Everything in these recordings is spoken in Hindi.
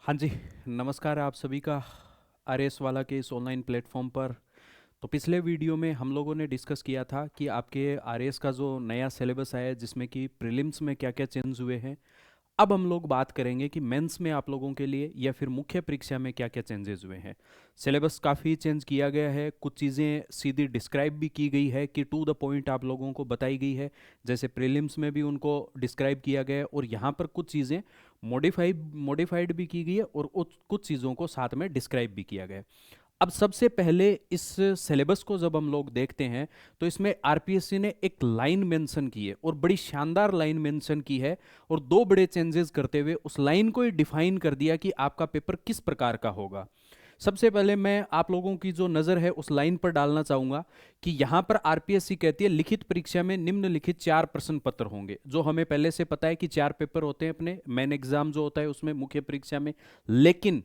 हाँ जी, नमस्कार आप सभी का आरएस वाला के इस ऑनलाइन प्लेटफॉर्म पर। तो पिछले वीडियो में हम लोगों ने डिस्कस किया था कि आपके आरएस का जो नया सिलेबस आया है जिसमें कि प्रीलिम्स में क्या क्या चेंज हुए हैं। अब हम लोग बात करेंगे कि मेंस में आप लोगों के लिए या फिर मुख्य परीक्षा में क्या क्या चेंजेस हुए हैं। सिलेबस काफ़ी चेंज किया गया है, कुछ चीज़ें सीधी डिस्क्राइब भी की गई है कि टू द पॉइंट आप लोगों को बताई गई है, जैसे प्रीलिम्स में भी उनको डिस्क्राइब किया गया है और यहाँ पर कुछ चीज़ें मॉडिफाइड भी की गई है और कुछ चीज़ों को साथ में डिस्क्राइब भी किया गया है। अब सबसे पहले इस सिलेबस को जब हम लोग देखते हैं तो इसमें आरपीएससी ने एक लाइन मेंशन की है और बड़ी शानदार लाइन मेंशन की है और दो बड़े चेंजेस करते हुए उस लाइन को ही डिफाइन कर दिया कि आपका पेपर किस प्रकार का होगा। सबसे पहले मैं आप लोगों की जो नज़र है उस लाइन पर डालना चाहूँगा कि यहाँ पर आरपीएससी कहती है लिखित परीक्षा में निम्नलिखित 4 प्रश्न पत्र होंगे, जो हमें पहले से पता है कि 4 पेपर होते हैं अपने मेन एग्जाम जो होता है उसमें मुख्य परीक्षा में, लेकिन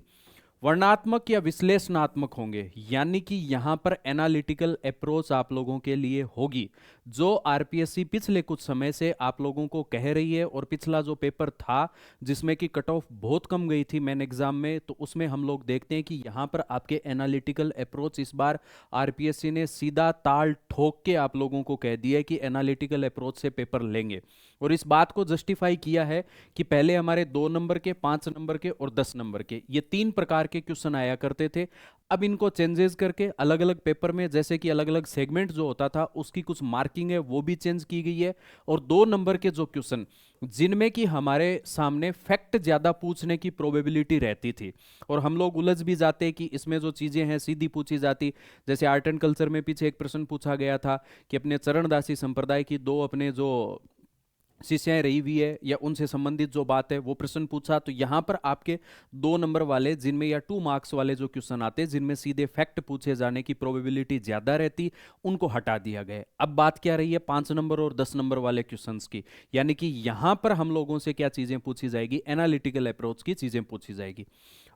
वर्णात्मक या विश्लेषणात्मक होंगे, यानी कि यहां पर एनालिटिकल अप्रोच आप लोगों के लिए होगी, जो आरपीएससी पिछले कुछ समय से आप लोगों को कह रही है। और पिछला जो पेपर था जिसमें कि कट ऑफ बहुत कम गई थी मेन एग्जाम में, तो उसमें हम लोग देखते हैं कि यहां पर आपके एनालिटिकल अप्रोच इस बार आरपीएससी ने सीधा ताल ठोक के आप लोगों को कह दिया है कि एनालिटिकल अप्रोच से पेपर लेंगे। और इस बात को जस्टिफाई किया है कि पहले हमारे 2 नंबर के, 5 नंबर के और 10 नंबर के ये 3 प्रकार के क्वेश्चन आया करते थे। अब इनको चेंजेस करके अलग अलग पेपर में, जैसे कि अलग अलग सेगमेंट जो होता था उसकी कुछ मार्किंग है वो भी चेंज की गई है। और 2 नंबर के जो क्वेश्चन जिनमें कि हमारे सामने फैक्ट ज्यादा पूछने की प्रोबेबिलिटी रहती थी और हम लोग उलझ भी जाते कि इसमें जो चीजें हैं सीधी पूछी जाती। जैसे आर्ट एंड कल्चर में पीछे एक प्रश्न पूछा गया था कि अपने चरणदासी संप्रदाय की दो अपने जो शिष्याएं रही हुई है या उनसे संबंधित जो बात है वो प्रश्न पूछा। तो यहाँ पर आपके 2 नंबर वाले जिनमें या 2 मार्क्स वाले जो क्वेश्चन आते जिनमें सीधे फैक्ट पूछे जाने की प्रोबेबिलिटी ज्यादा रहती, उनको हटा दिया गया। अब बात क्या रही है 5 नंबर और 10 नंबर वाले क्वेश्चंस की, यानी कि यहाँ पर हम लोगों से क्या चीजें पूछी जाएगी, एनालिटिकल अप्रोच की चीजें पूछी जाएगी।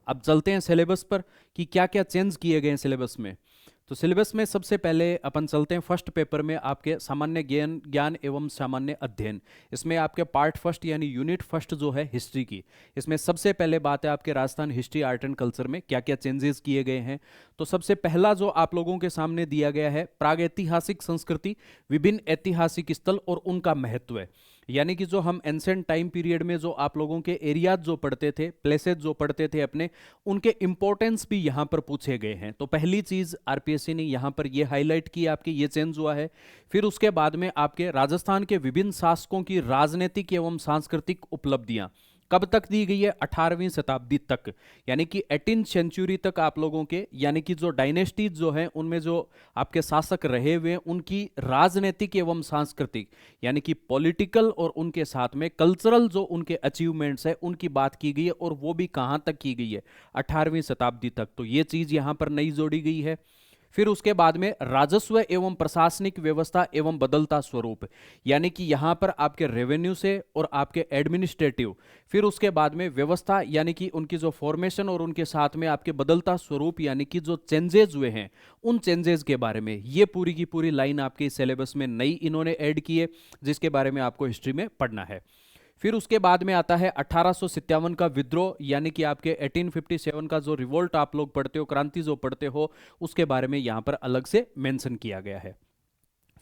अब चलते हैं सिलेबस पर कि क्या क्या चेंज किए गए हैं सिलेबस में। तो सिलेबस में सबसे पहले अपन चलते हैं फर्स्ट पेपर में, आपके सामान्य ज्ञान ज्ञान एवं सामान्य अध्ययन। इसमें आपके पार्ट फर्स्ट यानी यूनिट फर्स्ट जो है हिस्ट्री की, इसमें सबसे पहले बात है आपके Rajasthan history art and culture में क्या क्या चेंजेस किए गए हैं। तो सबसे पहला जो आप लोगों के सामने दिया गया है, प्रागैतिहासिक संस्कृति, विभिन्न ऐतिहासिक स्थल और उनका महत्व है। यानी कि जो हम एंसेंट टाइम पीरियड में जो आप लोगों के एरियाज जो पढ़ते थे, प्लेसेस जो पढ़ते थे अपने, उनके इंपॉर्टेंस भी यहां पर पूछे गए हैं। तो पहली चीज आरपीएससी ने यहां पर ये हाईलाइट की, आपके ये चेंज हुआ है। फिर उसके बाद में आपके राजस्थान के विभिन्न शासकों की राजनीतिक एवं सांस्कृतिक उपलब्धियां कब तक दी गई है, 18वीं शताब्दी तक, यानी कि 18th सेंचुरी तक आप लोगों के, यानी कि जो डायनेस्टीज जो हैं उनमें जो आपके शासक रहे हुए हैं उनकी राजनीतिक एवं सांस्कृतिक, यानी कि पॉलिटिकल और उनके साथ में कल्चरल जो उनके अचीवमेंट्स है उनकी बात की गई है। और वो भी कहां तक की गई है, 18वीं शताब्दी तक। तो ये चीज यहां पर नई जोड़ी गई है। फिर उसके बाद में राजस्व एवं प्रशासनिक व्यवस्था एवं बदलता स्वरूप, यानी कि यहां पर आपके रेवेन्यू से और आपके एडमिनिस्ट्रेटिव, फिर उसके बाद में व्यवस्था यानी कि उनकी जो फॉर्मेशन और उनके साथ में आपके बदलता स्वरूप यानी कि जो चेंजेस हुए हैं उन चेंजेस के बारे में ये पूरी की पूरी लाइन आपके सिलेबस में नई इन्होंने ऐड की है, जिसके बारे में आपको हिस्ट्री में पढ़ना है। फिर उसके बाद में आता है 1857 का विद्रोह, यानी कि आपके 1857 का जो रिवोल्ट आप लोग पढ़ते हो, क्रांति जो पढ़ते हो, उसके बारे में यहां पर अलग से मेंशन किया गया है।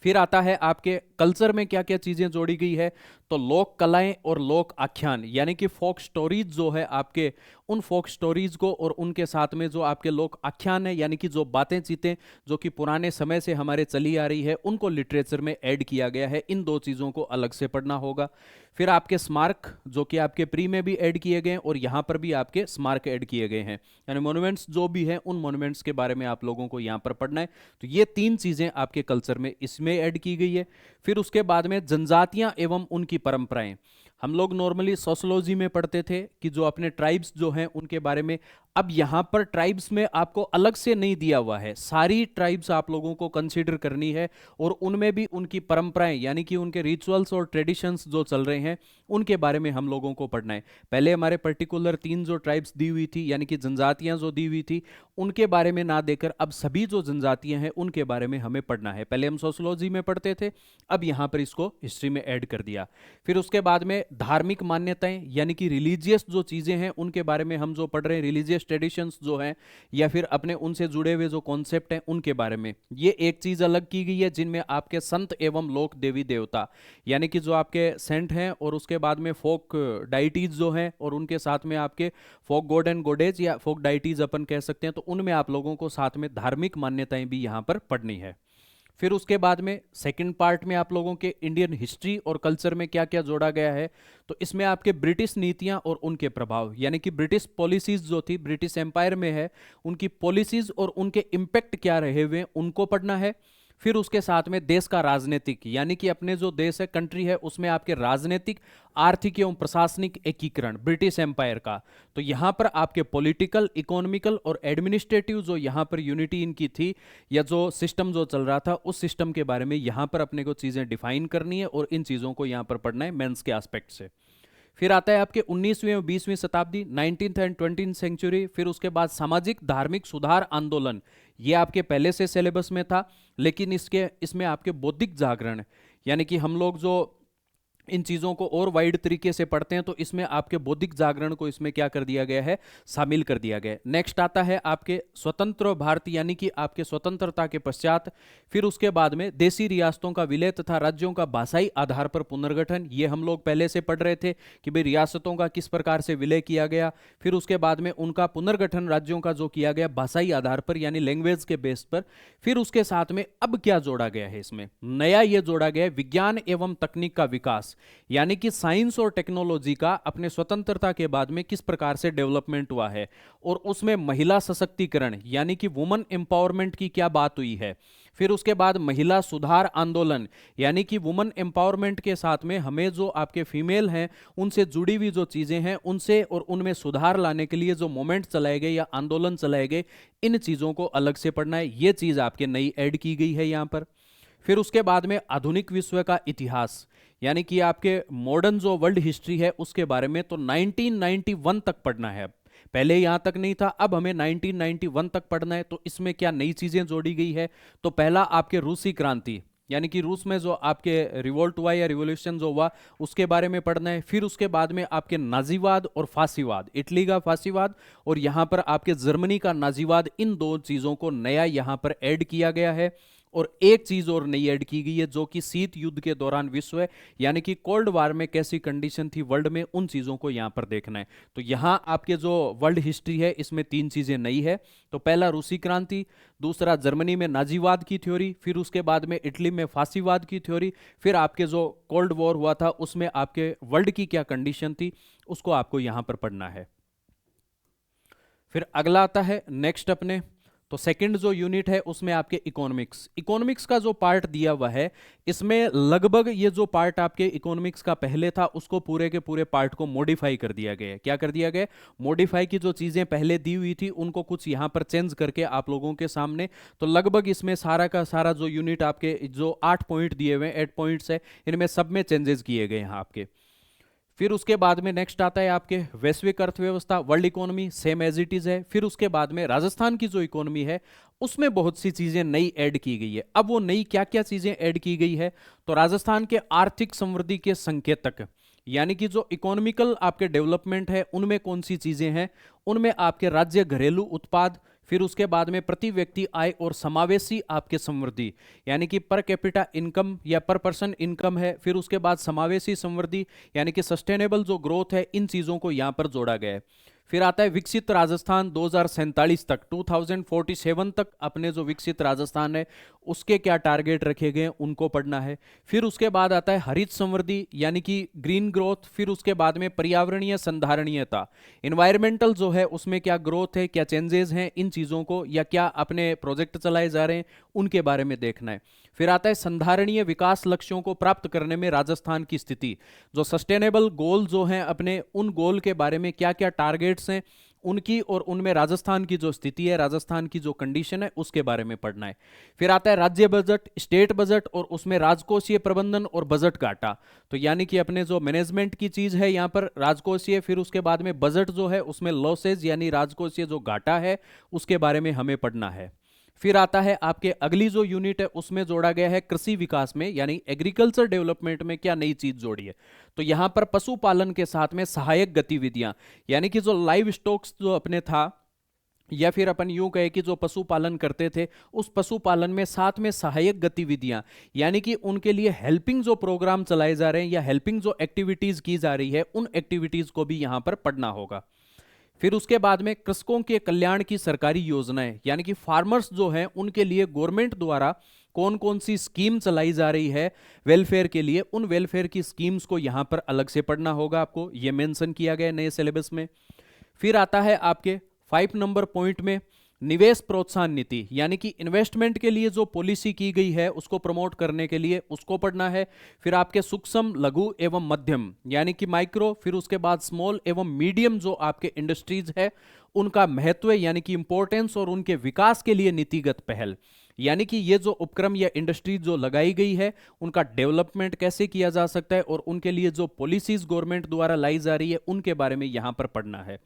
फिर आता है आपके कल्चर में क्या क्या चीजें जोड़ी गई है। तो लोक कलाएं और लोक आख्यान, यानी कि फोक स्टोरीज जो है आपके, उन फोक स्टोरीज को और उनके साथ में जो आपके लोक आख्यान है, यानी कि जो बातें चीतें जो कि पुराने समय से हमारे चली आ रही है, उनको लिटरेचर में ऐड किया गया है। इन दो चीजों को अलग से पढ़ना होगा। फिर आपके स्मारक जो कि आपके प्री में भी ऐड किए गए हैं और यहां पर भी आपके स्मारक ऐड किए गए हैं, यानी मॉन्यूमेंट्स जो भी हैं उन मॉन्यूमेंट्स के बारे में आप लोगों को यहां पर पढ़ना है। तो ये 3 चीजें आपके कल्चर में इसमें ऐड की गई है। फिर उसके बाद में जनजातियां एवं उनकी परंपराएं, हम लोग नॉर्मली सोशोलॉजी में पढ़ते थे कि जो अपने ट्राइब्स जो हैं उनके बारे में अब यहाँ पर ट्राइब्स में आपको अलग से नहीं दिया हुआ है, सारी ट्राइब्स आप लोगों को कंसीडर करनी है और उनमें भी उनकी परंपराएं यानी कि उनके रिचुअल्स और ट्रेडिशंस जो चल रहे हैं उनके बारे में हम लोगों को पढ़ना है। पहले हमारे पर्टिकुलर 3 जो ट्राइब्स दी हुई थी यानी कि जनजातियां जो दी हुई थी उनके बारे में ना देकर अब सभी जो जनजातियां हैं उनके बारे में हमें पढ़ना है। पहले हम सोशियोलॉजी में पढ़ते थे, अब यहाँ पर इसको हिस्ट्री में ऐड कर दिया। फिर उसके बाद में धार्मिक मान्यताएं यानी कि रिलीजियस जो चीज़ें हैं उनके बारे में हम जो पढ़ रहे हैं, रिलीजियस ट्रेडिशंस जो हैं या फिर अपने उनसे जुड़े हुए जो कॉन्सेप्ट हैं उनके बारे में, ये एक चीज़ अलग की गई है। जिनमें आपके संत एवं लोक देवी देवता यानी कि जो आपके सेंट हैं और उसके बाद में फोक डाइटीज जो हैं और उनके साथ में आपके फोक गॉड एंड गॉडेज या फोक डाइटीज अपन कह सकते हैं, तो उनमें आप लोगों को साथ में धार्मिक मान्यताएं भी यहाँ पर पढ़नी है। फिर उसके बाद में सेकंड पार्ट में आप लोगों के इंडियन हिस्ट्री और कल्चर में क्या क्या जोड़ा गया है, तो इसमें आपके ब्रिटिश नीतियां और उनके प्रभाव यानी कि ब्रिटिश पॉलिसीज जो थी ब्रिटिश एम्पायर में है उनकी पॉलिसीज और उनके इम्पैक्ट क्या रहे हुए उनको पढ़ना है। फिर उसके साथ में देश का राजनीतिक यानी कि अपने जो देश है कंट्री है उसमें आपके राजनीतिक आर्थिक एवं प्रशासनिक एकीकरण ब्रिटिश एम्पायर का, तो यहां पर आपके पॉलिटिकल इकोनॉमिकल और एडमिनिस्ट्रेटिव जो यहां पर यूनिटी इनकी थी या जो सिस्टम जो चल रहा था उस सिस्टम के बारे में यहां पर अपने को चीजें डिफाइन करनी है और इन चीजों को यहां पर पढ़ना है मेंस के एस्पेक्ट से। फिर आता है आपके 19वीं और 20वीं शताब्दी 19th एंड 20th सेंचुरी। फिर उसके बाद सामाजिक धार्मिक सुधार आंदोलन, ये आपके पहले से सिलेबस में था लेकिन इसमें आपके बौद्धिक जागरण यानी कि हम लोग जो इन चीज़ों को और वाइड तरीके से पढ़ते हैं तो इसमें आपके बौद्धिक जागरण को इसमें क्या कर दिया गया है, शामिल कर दिया गया है। नेक्स्ट आता है आपके स्वतंत्र भारत यानी कि आपके स्वतंत्रता के पश्चात। फिर उसके बाद में देशी रियासतों का विलय तथा राज्यों का भाषाई आधार पर पुनर्गठन, ये हम लोग पहले से पढ़ रहे थे कि भाई रियासतों का किस प्रकार से विलय किया गया। फिर उसके बाद में उनका पुनर्गठन राज्यों का जो किया गया भाषाई आधार पर यानी लैंग्वेज के बेस पर। फिर उसके साथ में अब क्या जोड़ा गया है, इसमें नया ये जोड़ा गया है विज्ञान एवं तकनीक का विकास यानी कि साइंस और टेक्नोलॉजी का अपने स्वतंत्रता के बाद में किस प्रकार से डेवलपमेंट हुआ है और उसमें महिला सशक्तिकरण यानी कि वुमेन एम्पावरमेंट की क्या बात हुई है। फिर उसके बाद महिला सुधार आंदोलन यानी कि वुमेन एम्पावरमेंट के साथ में हमें जो आपके फीमेल हैं उनसे जुड़ी हुई जो चीजें हैं उनसे और उनमें सुधार लाने के लिए जो मोमेंट चलाए गए या आंदोलन चलाए गए, इन चीजों को अलग से पढ़ना है। ये चीज आपके नई ऐड की गई है यहां पर। फिर उसके बाद में आधुनिक विश्व का इतिहास यानी कि आपके मॉडर्न जो वर्ल्ड हिस्ट्री है उसके बारे में तो 1991 तक पढ़ना है। पहले यहां तक नहीं था, अब हमें 1991 तक पढ़ना है। तो इसमें क्या नई चीजें जोड़ी गई है, तो पहला आपके रूसी क्रांति यानी कि रूस में जो आपके रिवोल्ट हुआ या रिवोल्यूशन जो हुआ उसके बारे में पढ़ना है। फिर उसके बाद में आपके नाजीवाद और फांसीवाद, इटली का फांसीवाद और यहां पर आपके जर्मनी का नाजीवाद, इन दो चीजों को नया यहां पर ऐड किया गया है। और एक चीज और नई ऐड की गई है जो कि शीत युद्ध के दौरान विश्व है यानी कि कोल्ड वार में कैसी कंडीशन थी वर्ल्ड में, उन चीजों को यहां पर देखना है। तो यहां आपके जो वर्ल्ड हिस्ट्री है इसमें 3 चीजें नई है। तो पहला रूसी क्रांति, दूसरा जर्मनी में नाजीवाद की थ्योरी, फिर उसके बाद में इटली में फांसीवाद की थ्योरी, फिर आपके जो कोल्ड वॉर हुआ था उसमें आपके वर्ल्ड की क्या कंडीशन थी उसको आपको यहां पर पढ़ना है। फिर अगला आता है नेक्स्ट अपने, तो सेकंड जो यूनिट है उसमें आपके इकोनॉमिक्स, इकोनॉमिक्स का जो पार्ट दिया हुआ है इसमें लगभग ये जो पार्ट आपके इकोनॉमिक्स का पहले था उसको पूरे के पूरे पार्ट को मॉडिफाई कर दिया गया है। क्या कर दिया गया, मॉडिफाई की जो चीजें पहले दी हुई थी उनको कुछ यहां पर चेंज करके आप लोगों के सामने, तो लगभग इसमें सारा का सारा जो यूनिट आपके जो 8 पॉइंट दिए हुए हैं 8 पॉइंट्स है इनमें सब में चेंजेस किए गए हैं आपके। फिर उसके बाद में नेक्स्ट आता है आपके वैश्विक अर्थव्यवस्था, world economy same as it is है। फिर उसके बाद में राजस्थान की जो इकोनॉमी है उसमें बहुत सी चीजें नई ऐड की गई है। अब वो नई क्या क्या चीजें ऐड की गई है, तो राजस्थान के आर्थिक समृद्धि के संकेतक यानी कि जो इकोनॉमिकल आपके डेवलपमेंट है उनमें कौन सी चीजें हैं, उनमें आपके राज्य घरेलू उत्पाद, फिर उसके बाद में प्रति व्यक्ति आय और समावेशी आपके समृद्धि यानी कि पर कैपिटा इनकम या पर पर्सन इनकम है। फिर उसके बाद समावेशी समृद्धि यानी कि सस्टेनेबल जो ग्रोथ है, इन चीजों को यहां पर जोड़ा गया है। फिर आता है विकसित राजस्थान 2047 तक 2047 तक अपने जो विकसित राजस्थान है उसके क्या टारगेट रखे गए उनको पढ़ना है। फिर उसके बाद आता है हरित समृद्धि यानी कि ग्रीन ग्रोथ। फिर उसके बाद में पर्यावरणीय संधारणीयता, इन्वायरमेंटल जो है उसमें क्या ग्रोथ है, क्या चेंजेस हैं, इन चीज़ों को या क्या अपने प्रोजेक्ट चलाए जा रहे हैं उनके बारे में देखना है। फिर आता है संधारणीय विकास लक्ष्यों को प्राप्त करने में राजस्थान की स्थिति, जो सस्टेनेबल गोल जो हैं अपने, उन गोल के बारे में क्या क्या टारगेट्स हैं उनकी और उनमें राजस्थान की जो स्थिति है, राजस्थान की जो कंडीशन है, उसके बारे में पढ़ना है। फिर आता है राज्य बजट, स्टेट बजट, और उसमें राजकोषीय प्रबंधन और बजट घाटा। तो यानी कि अपने जो मैनेजमेंट की चीज है यहाँ पर राजकोषीय, फिर उसके बाद में बजट जो है उसमें लॉसेज यानी राजकोषीय जो घाटा है उसके बारे में हमें पढ़ना है। फिर आता है आपके अगली जो यूनिट है उसमें जोड़ा गया है कृषि विकास में, यानी एग्रीकल्चर डेवलपमेंट में क्या नई चीज जोड़ी है। तो यहां पर पशुपालन के साथ में सहायक गतिविधियां, यानी कि जो लाइव स्टॉक्स जो अपने था, या फिर अपन यूं कहे कि जो पशुपालन करते थे उस पशुपालन में साथ में सहायक गतिविधियां, यानी कि उनके लिए हेल्पिंग जो प्रोग्राम चलाए जा रहे हैं या हेल्पिंग जो एक्टिविटीज की जा रही है उन एक्टिविटीज को भी यहां पर पढ़ना होगा। फिर उसके बाद में कृषकों के कल्याण की सरकारी योजनाएं, यानी कि फार्मर्स जो हैं उनके लिए गवर्नमेंट द्वारा कौन कौन सी स्कीम चलाई जा रही है वेलफेयर के लिए, उन वेलफेयर की स्कीम्स को यहां पर अलग से पढ़ना होगा आपको, ये मेंशन किया गया नए सिलेबस में। फिर आता है आपके 5 नंबर पॉइंट में निवेश प्रोत्साहन नीति, यानी कि इन्वेस्टमेंट के लिए जो पॉलिसी की गई है उसको प्रमोट करने के लिए उसको पढ़ना है। फिर आपके सूक्ष्म, लघु एवं मध्यम, यानी कि माइक्रो, फिर उसके बाद स्मॉल एवं मीडियम जो आपके इंडस्ट्रीज है उनका महत्व, यानी कि इंपॉर्टेंस, और उनके विकास के लिए नीतिगत पहल, यानी कि ये जो उपक्रम या इंडस्ट्रीज जो लगाई गई है उनका डेवलपमेंट कैसे किया जा सकता है और उनके लिए जो पॉलिसीज गवर्नमेंट द्वारा लाई जा रही है उनके बारे में यहां पर पढ़ना है।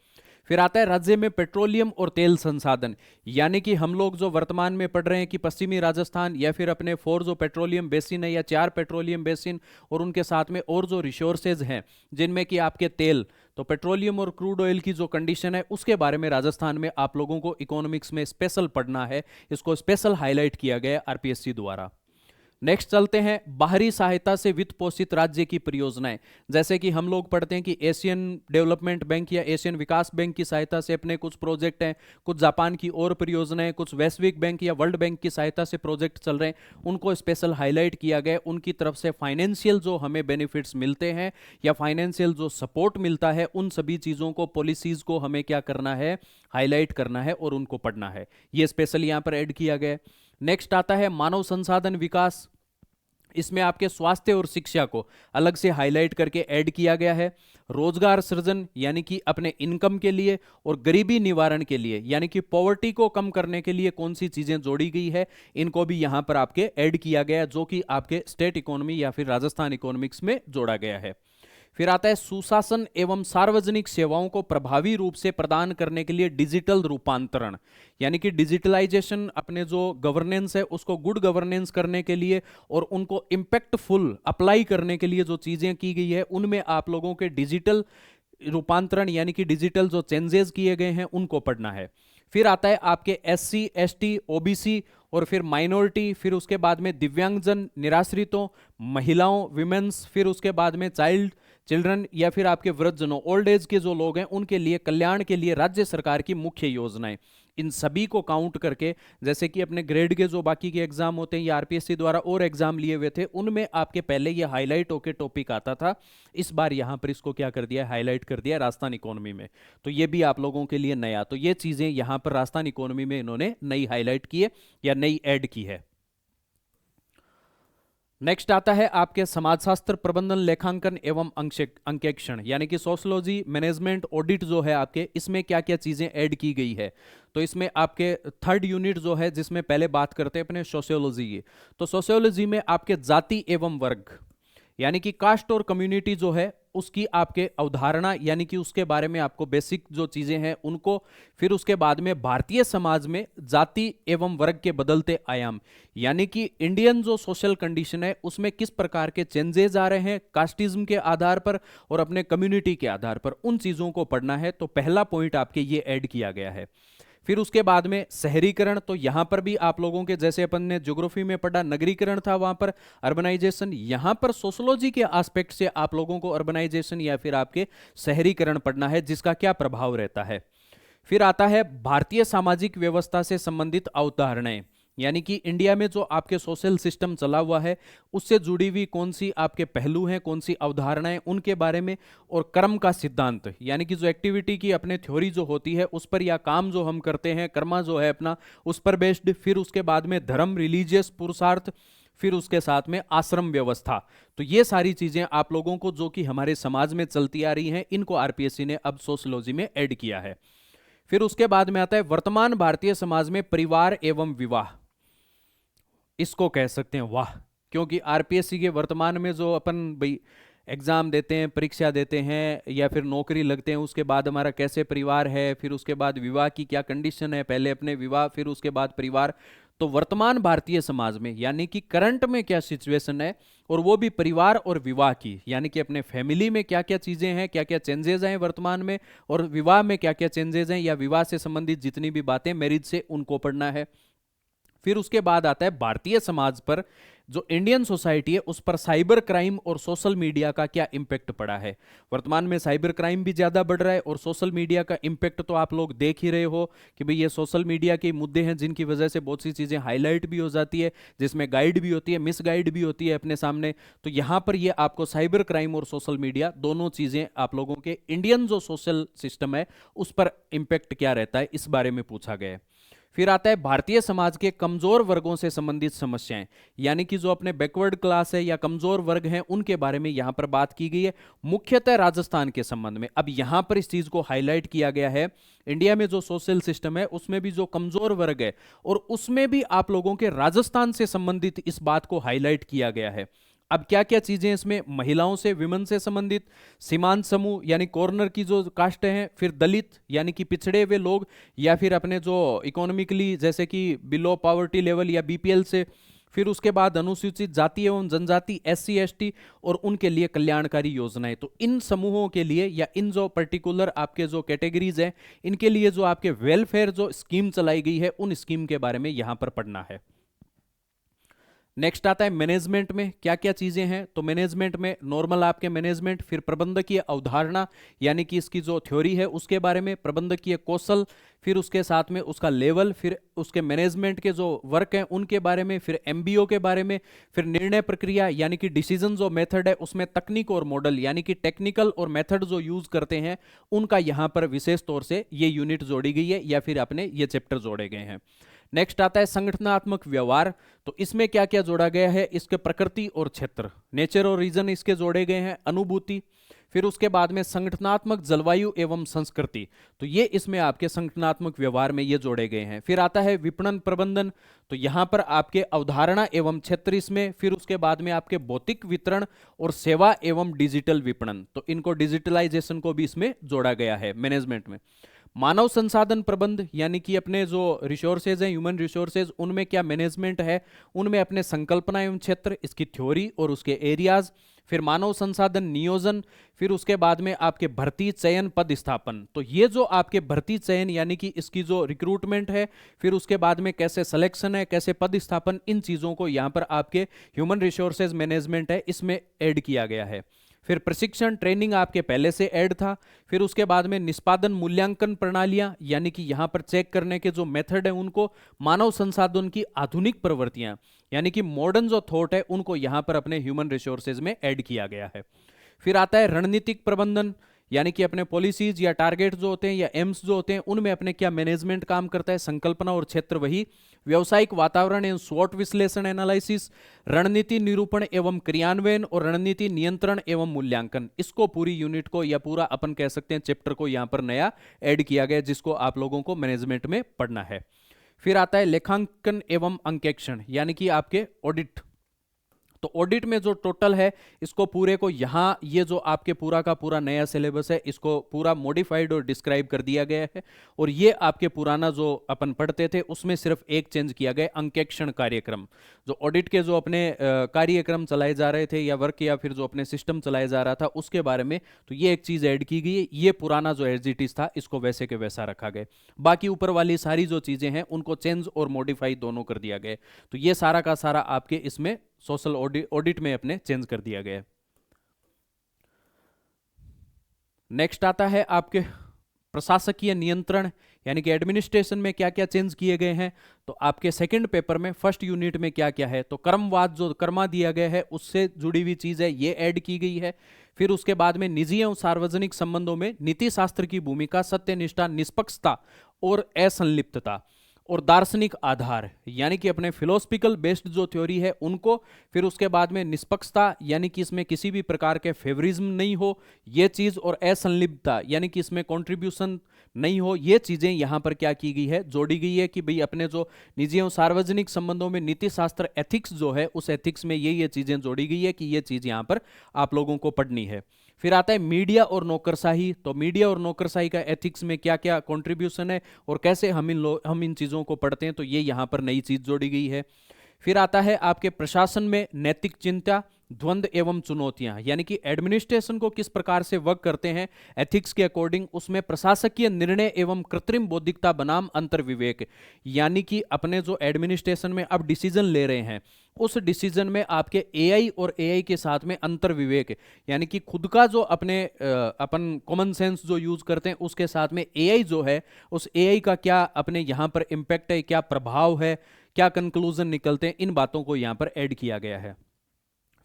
फिर आता है राज्य में पेट्रोलियम और तेल संसाधन, यानी कि हम लोग जो वर्तमान में पढ़ रहे हैं कि पश्चिमी राजस्थान या फिर अपने 4 जो पेट्रोलियम बेसिन है या 4 पेट्रोलियम बेसिन और उनके साथ में और जो रिसोर्सेज हैं जिनमें कि आपके तेल, तो पेट्रोलियम और क्रूड ऑयल की जो कंडीशन है उसके बारे में राजस्थान में आप लोगों को इकोनॉमिक्स में स्पेशल पढ़ना है, इसको स्पेशल हाईलाइट किया गया आरपीएससी द्वारा। नेक्स्ट चलते हैं बाहरी सहायता से वित्त पोषित राज्य की परियोजनाएं, जैसे कि हम लोग पढ़ते हैं कि एशियन डेवलपमेंट बैंक या एशियन विकास बैंक की सहायता से अपने कुछ प्रोजेक्ट हैं, कुछ जापान की और परियोजनाएं, कुछ वैश्विक बैंक या वर्ल्ड बैंक की सहायता से प्रोजेक्ट चल रहे हैं, उनको स्पेशल हाईलाइट किया गया, उनकी तरफ से फाइनेंशियल जो हमें बेनिफिट्स मिलते हैं या फाइनेंशियल जो सपोर्ट मिलता है उन सभी चीज़ों को, पॉलिसीज को हमें क्या करना है, हाईलाइट करना है और उनको पढ़ना है, ये स्पेशल यहाँ पर ऐड किया गया। नेक्स्ट आता है मानव संसाधन विकास, इसमें आपके स्वास्थ्य और शिक्षा को अलग से हाईलाइट करके ऐड किया गया है। रोजगार सृजन, यानी कि अपने इनकम के लिए, और गरीबी निवारण के लिए, यानी कि पॉवर्टी को कम करने के लिए कौन सी चीजें जोड़ी गई है, इनको भी यहां पर आपके ऐड किया गया जो कि आपके स्टेट इकोनॉमी या फिर राजस्थान इकोनॉमिक्स में जोड़ा गया है। फिर आता है सुशासन एवं सार्वजनिक सेवाओं को प्रभावी रूप से प्रदान करने के लिए डिजिटल रूपांतरण, यानी कि डिजिटलाइजेशन, अपने जो गवर्नेंस है उसको गुड गवर्नेंस करने के लिए और उनको इम्पैक्टफुल अप्लाई करने के लिए जो चीजें की गई है उनमें आप लोगों के डिजिटल रूपांतरण, यानी कि डिजिटल जो चेंजेस किए गए हैं उनको पढ़ना है। फिर आता है आपके एससी, एसटी, ओबीसी और फिर माइनॉरिटी, फिर उसके बाद में दिव्यांगजन, निराश्रितों, महिलाओं, विमेंस, फिर उसके बाद में चिल्ड्रन या फिर आपके वृद्धजनों, ओल्ड एज के जो लोग हैं उनके लिए कल्याण के लिए राज्य सरकार की मुख्य योजनाएं, इन सभी को काउंट करके, जैसे कि अपने ग्रेड के जो बाकी के एग्जाम होते हैं या आरपीएससी द्वारा और एग्जाम लिए हुए थे उनमें आपके पहले ये हाईलाइट होकर टॉपिक आता था, इस बार यहां पर इसको क्या कर दिया, हाईलाइट कर दिया राजस्थान इकोनॉमी में, तो ये भी आप लोगों के लिए नया, तो ये चीजें यहां पर राजस्थान इकोनॉमी में इन्होंने नई हाईलाइट की है या नई ऐड की है। नेक्स्ट आता है आपके समाजशास्त्र, प्रबंधन, लेखांकन एवं अंकेक्षण, यानी कि सोशोलॉजी, मैनेजमेंट, ऑडिट जो है आपके, इसमें क्या क्या चीजें ऐड की गई है। तो इसमें आपके 3rd यूनिट जो है जिसमें पहले बात करते हैं अपने सोशियोलॉजी की, तो सोशियोलॉजी में आपके जाति एवं वर्ग, यानी कि कास्ट और कम्युनिटी जो है उसकी आपके अवधारणा, यानी कि उसके बारे में आपको बेसिक जो चीजें हैं उनको, फिर उसके बाद में भारतीय समाज में जाति एवं वर्ग के बदलते आयाम, यानी कि इंडियन जो सोशल कंडीशन है उसमें किस प्रकार के चेंजेस आ रहे हैं कास्टिज्म के आधार पर और अपने कम्युनिटी के आधार पर, उन चीजों को पढ़ना है। तो पहला पॉइंट आपके ये ऐड किया गया है। फिर उसके बाद में शहरीकरण, तो यहां पर भी आप लोगों के जैसे अपन ने ज्योग्राफी में पढ़ा नगरीकरण था, वहां पर अर्बनाइजेशन, यहां पर सोशोलॉजी के एस्पेक्ट से आप लोगों को अर्बनाइजेशन या फिर आपके शहरीकरण पढ़ना है जिसका क्या प्रभाव रहता है। फिर आता है भारतीय सामाजिक व्यवस्था से संबंधित अवधारणाएं, यानी कि इंडिया में जो आपके सोशल सिस्टम चला हुआ है उससे जुड़ी हुई कौन सी आपके पहलू हैं, कौन सी अवधारणाएं, उनके बारे में, और कर्म का सिद्धांत, यानी कि जो एक्टिविटी की अपने थ्योरी जो होती है उस पर, या काम जो हम करते हैं कर्मा जो है अपना उस पर बेस्ड। फिर उसके बाद में धर्म, रिलीजियस पुरुषार्थ, फिर उसके साथ में आश्रम व्यवस्था। तो ये सारी चीजें आप लोगों को जो कि हमारे समाज में चलती आ रही हैं इनको आरपीएससी ने अब सोशियोलॉजी में ऐड किया है। फिर उसके बाद में आता है वर्तमान भारतीय समाज में परिवार एवं विवाह। इसको कह सकते हैं वाह, क्योंकि आरपीएससी के वर्तमान में जो अपन भाई एग्जाम देते हैं, परीक्षा देते हैं या फिर नौकरी लगते हैं, उसके बाद हमारा कैसे परिवार है, फिर उसके बाद विवाह की क्या कंडीशन है, पहले अपने विवाह फिर उसके बाद परिवार। तो वर्तमान भारतीय समाज में यानी कि करंट में क्या सिचुएशन है, और वो भी परिवार और विवाह की, यानी कि अपने फैमिली में क्या क्या चीजें हैं, क्या क्या चेंजेस हैं वर्तमान में, और विवाह में क्या क्या चेंजेस हैं, या विवाह से संबंधित जितनी भी बातें मैरिज से, उनको पढ़ना है। फिर उसके बाद आता है भारतीय समाज पर, जो इंडियन सोसाइटी है उस पर साइबर क्राइम और सोशल मीडिया का क्या इंपैक्ट पड़ा है। वर्तमान में साइबर क्राइम भी ज्यादा बढ़ रहा है, और सोशल मीडिया का इंपैक्ट तो आप लोग देख ही रहे हो कि भाई ये सोशल मीडिया के मुद्दे हैं जिनकी वजह से बहुत सी चीजें हाईलाइट भी हो जाती है, जिसमें गाइड भी होती है, मिस गाइड भी होती है अपने सामने। तो यहां पर ये आपको साइबर क्राइम और सोशल मीडिया दोनों चीजें आप लोगों के इंडियन जो सोशल सिस्टम है उस पर इंपैक्ट क्या रहता है, इस बारे में पूछा गया है। फिर आता है भारतीय समाज के कमजोर वर्गों से संबंधित समस्याएं, यानी कि जो अपने बैकवर्ड क्लास है या कमजोर वर्ग हैं उनके बारे में यहां पर बात की गई है, मुख्यतः राजस्थान के संबंध में। अब यहां पर इस चीज को हाईलाइट किया गया है, इंडिया में जो सोशल सिस्टम है उसमें भी जो कमजोर वर्ग है, और उसमें भी आप लोगों के राजस्थान से संबंधित इस बात को हाईलाइट किया गया है। अब क्या क्या चीजें इसमें, महिलाओं से, विमेन से संबंधित, सीमांत समूह यानी कॉर्नर की जो कास्ट हैं, फिर दलित यानी कि पिछड़े हुए लोग, या फिर अपने जो इकोनॉमिकली जैसे कि बिलो पॉवर्टी लेवल या बीपीएल से, फिर उसके बाद अनुसूचित जाति एवं जनजाति, एससी एसटी, और उनके लिए कल्याणकारी योजनाएं। तो इन समूहों के लिए या इन जो पर्टिकुलर आपके जो कैटेगरीज हैं, इनके लिए जो आपके वेलफेयर जो स्कीम चलाई गई है, उन स्कीम के बारे में यहां पर पढ़ना है। नेक्स्ट आता है मैनेजमेंट में क्या क्या चीजें हैं। तो मैनेजमेंट में नॉर्मल आपके मैनेजमेंट, फिर प्रबंधकीय अवधारणा यानी कि इसकी जो थ्योरी है उसके बारे में, प्रबंधकीय कौशल, फिर उसके साथ में उसका लेवल, फिर उसके मैनेजमेंट के जो वर्क हैं उनके बारे में, फिर एमबीओ के बारे में, फिर निर्णय प्रक्रिया यानी कि डिसीजन जो मेथड है उसमें तकनीक और मॉडल यानी कि टेक्निकल और मेथड जो यूज करते हैं उनका यहां पर विशेष तौर से ये यूनिट जोड़ी गई है, या फिर अपने ये चैप्टर जोड़े गए हैं। नेक्स्ट आता है संगठनात्मक व्यवहार। तो इसमें क्या क्या जोड़ा गया है, इसके प्रकृति और क्षेत्र, नेचर और रीजन इसके जोड़े गए हैं, अनुभूति, फिर उसके बाद में संगठनात्मक जलवायु एवं संस्कृति, तो ये इसमें आपके संगठनात्मक व्यवहार में ये जोड़े गए हैं। फिर आता है विपणन प्रबंधन, तो यहां पर आपके अवधारणा एवं क्षेत्र इसमें, फिर उसके बाद में आपके भौतिक वितरण और सेवा एवं डिजिटल विपणन, तो इनको डिजिटलाइजेशन को भी इसमें जोड़ा गया है मैनेजमेंट में। मानव संसाधन प्रबंध यानी कि अपने जो रिसोर्सेज हैं, ह्यूमन रिसोर्सेज, उनमें क्या मैनेजमेंट है, उनमें अपने संकल्पना एवं क्षेत्र, इसकी थ्योरी और उसके एरियाज, फिर मानव संसाधन नियोजन, फिर उसके बाद में आपके भर्ती चयन पद स्थापन, तो ये जो आपके भर्ती चयन यानी कि इसकी जो रिक्रूटमेंट है, फिर उसके बाद में कैसे सिलेक्शन है, कैसे पद स्थापन, इन चीजों को यहां पर आपके ह्यूमन रिसोर्सेज मैनेजमेंट है इसमें ऐड किया गया है। फिर प्रशिक्षण ट्रेनिंग आपके पहले से ऐड था। फिर उसके बाद में निष्पादन मूल्यांकन प्रणालियां यानी कि यहां पर चेक करने के जो मेथड है उनको, मानव संसाधन की आधुनिक प्रवृत्तियां यानी कि मॉडर्न जो थॉट है उनको यहां पर अपने ह्यूमन रिसोर्सेज में ऐड किया गया है। फिर आता है रणनीतिक प्रबंधन यानी कि अपने पॉलिसीज या टारगेट जो होते हैं या एम्स जो होते हैं उनमें अपने क्या मैनेजमेंट काम करता है, संकल्पना और क्षेत्र वही, व्यवसायिक वातावरण एवं स्वॉट विश्लेषण एनालिसिस, रणनीति निरूपण एवं क्रियान्वयन और रणनीति नियंत्रण एवं मूल्यांकन, इसको पूरी यूनिट को या पूरा अपन कह सकते हैं चैप्टर को यहां पर नया ऐड किया गया जिसको आप लोगों को मैनेजमेंट में पढ़ना है। फिर आता है लेखांकन एवं अंकेक्षण यानी कि आपके ऑडिट, तो ऑडिट में जो टोटल है इसको पूरे को यहां ये जो आपके पूरा का पूरा नया सिलेबस है इसको पूरा मॉडिफाइड और डिस्क्राइब कर दिया गया है, और ये आपके पुराना जो अपन पढ़ते थे उसमें सिर्फ एक चेंज किया गया, अंकेक्षण कार्यक्रम, जो ऑडिट के जो अपने कार्यक्रम चलाए जा रहे थे या वर्क या फिर जो अपने सिस्टम चलाया जा रहा था उसके बारे में, तो ये एक चीज ऐड की गई है, ये पुराना जो एज इट इज था इसको वैसे के वैसा रखा गया, बाकी ऊपर वाली सारी जो चीजें हैं उनको चेंज और मॉडिफाई दोनों कर दिया गया। तो ये सारा का सारा आपके इसमें सोशल ऑडिट में अपने चेंज कर दिया गया। नेक्स्ट आता है आपके प्रशासकीय नियंत्रण यानी कि एडमिनिस्ट्रेशन में क्या क्या चेंज किए गए हैं। तो आपके सेकंड पेपर में फर्स्ट यूनिट में क्या क्या है, तो कर्मवाद जो कर्मा दिया गया है उससे जुड़ी हुई चीज है ये ऐड की गई है। फिर उसके बाद में निजी एवं सार्वजनिक संबंधों में नीति शास्त्र की भूमिका, सत्यनिष्ठा, निष्पक्षता और असंलिप्तता, और दार्शनिक आधार यानी कि अपने फिलोसफिकल बेस्ड जो थ्योरी है उनको, फिर उसके बाद में निष्पक्षता यानी कि इसमें किसी भी प्रकार के फेवरिज्म नहीं हो ये चीज़, और असंलिप्तता यानी कि इसमें कंट्रीब्यूशन नहीं हो, ये चीज़ें यहाँ पर क्या की गई है, जोड़ी गई है कि भाई अपने जो निजी एवं सार्वजनिक संबंधों में नीति शास्त्र एथिक्स जो है उस एथिक्स में ये चीज़ें जोड़ी गई है कि ये चीज़ यहाँ पर आप लोगों को पढ़नी है। फिर आता है मीडिया और नौकरशाही, तो मीडिया और नौकरशाही का एथिक्स में क्या क्या कंट्रीब्यूशन है और कैसे हम इन चीज़ों को पढ़ते हैं, तो ये यहाँ पर नई चीज़ जोड़ी गई है। फिर आता है आपके प्रशासन में नैतिक चिंता, द्वंद्व एवं चुनौतियां, यानी कि एडमिनिस्ट्रेशन को किस प्रकार से वर्क करते हैं एथिक्स के अकॉर्डिंग, उसमें प्रशासकीय निर्णय एवं कृत्रिम बौद्धिकता बनाम अंतर विवेक, यानी कि अपने जो एडमिनिस्ट्रेशन में अब डिसीजन ले रहे हैं उस डिसीजन में आपके एआई और एआई के साथ में अंतर विवेक, यानी कि खुद का जो अपने अपन कॉमन सेंस जो यूज करते हैं उसके साथ में एआई जो है उस एआई का क्या अपने यहाँ पर इम्पैक्ट है, क्या प्रभाव है, क्या कंक्लूजन निकलते हैं, इन बातों को यहाँ पर ऐड किया गया है।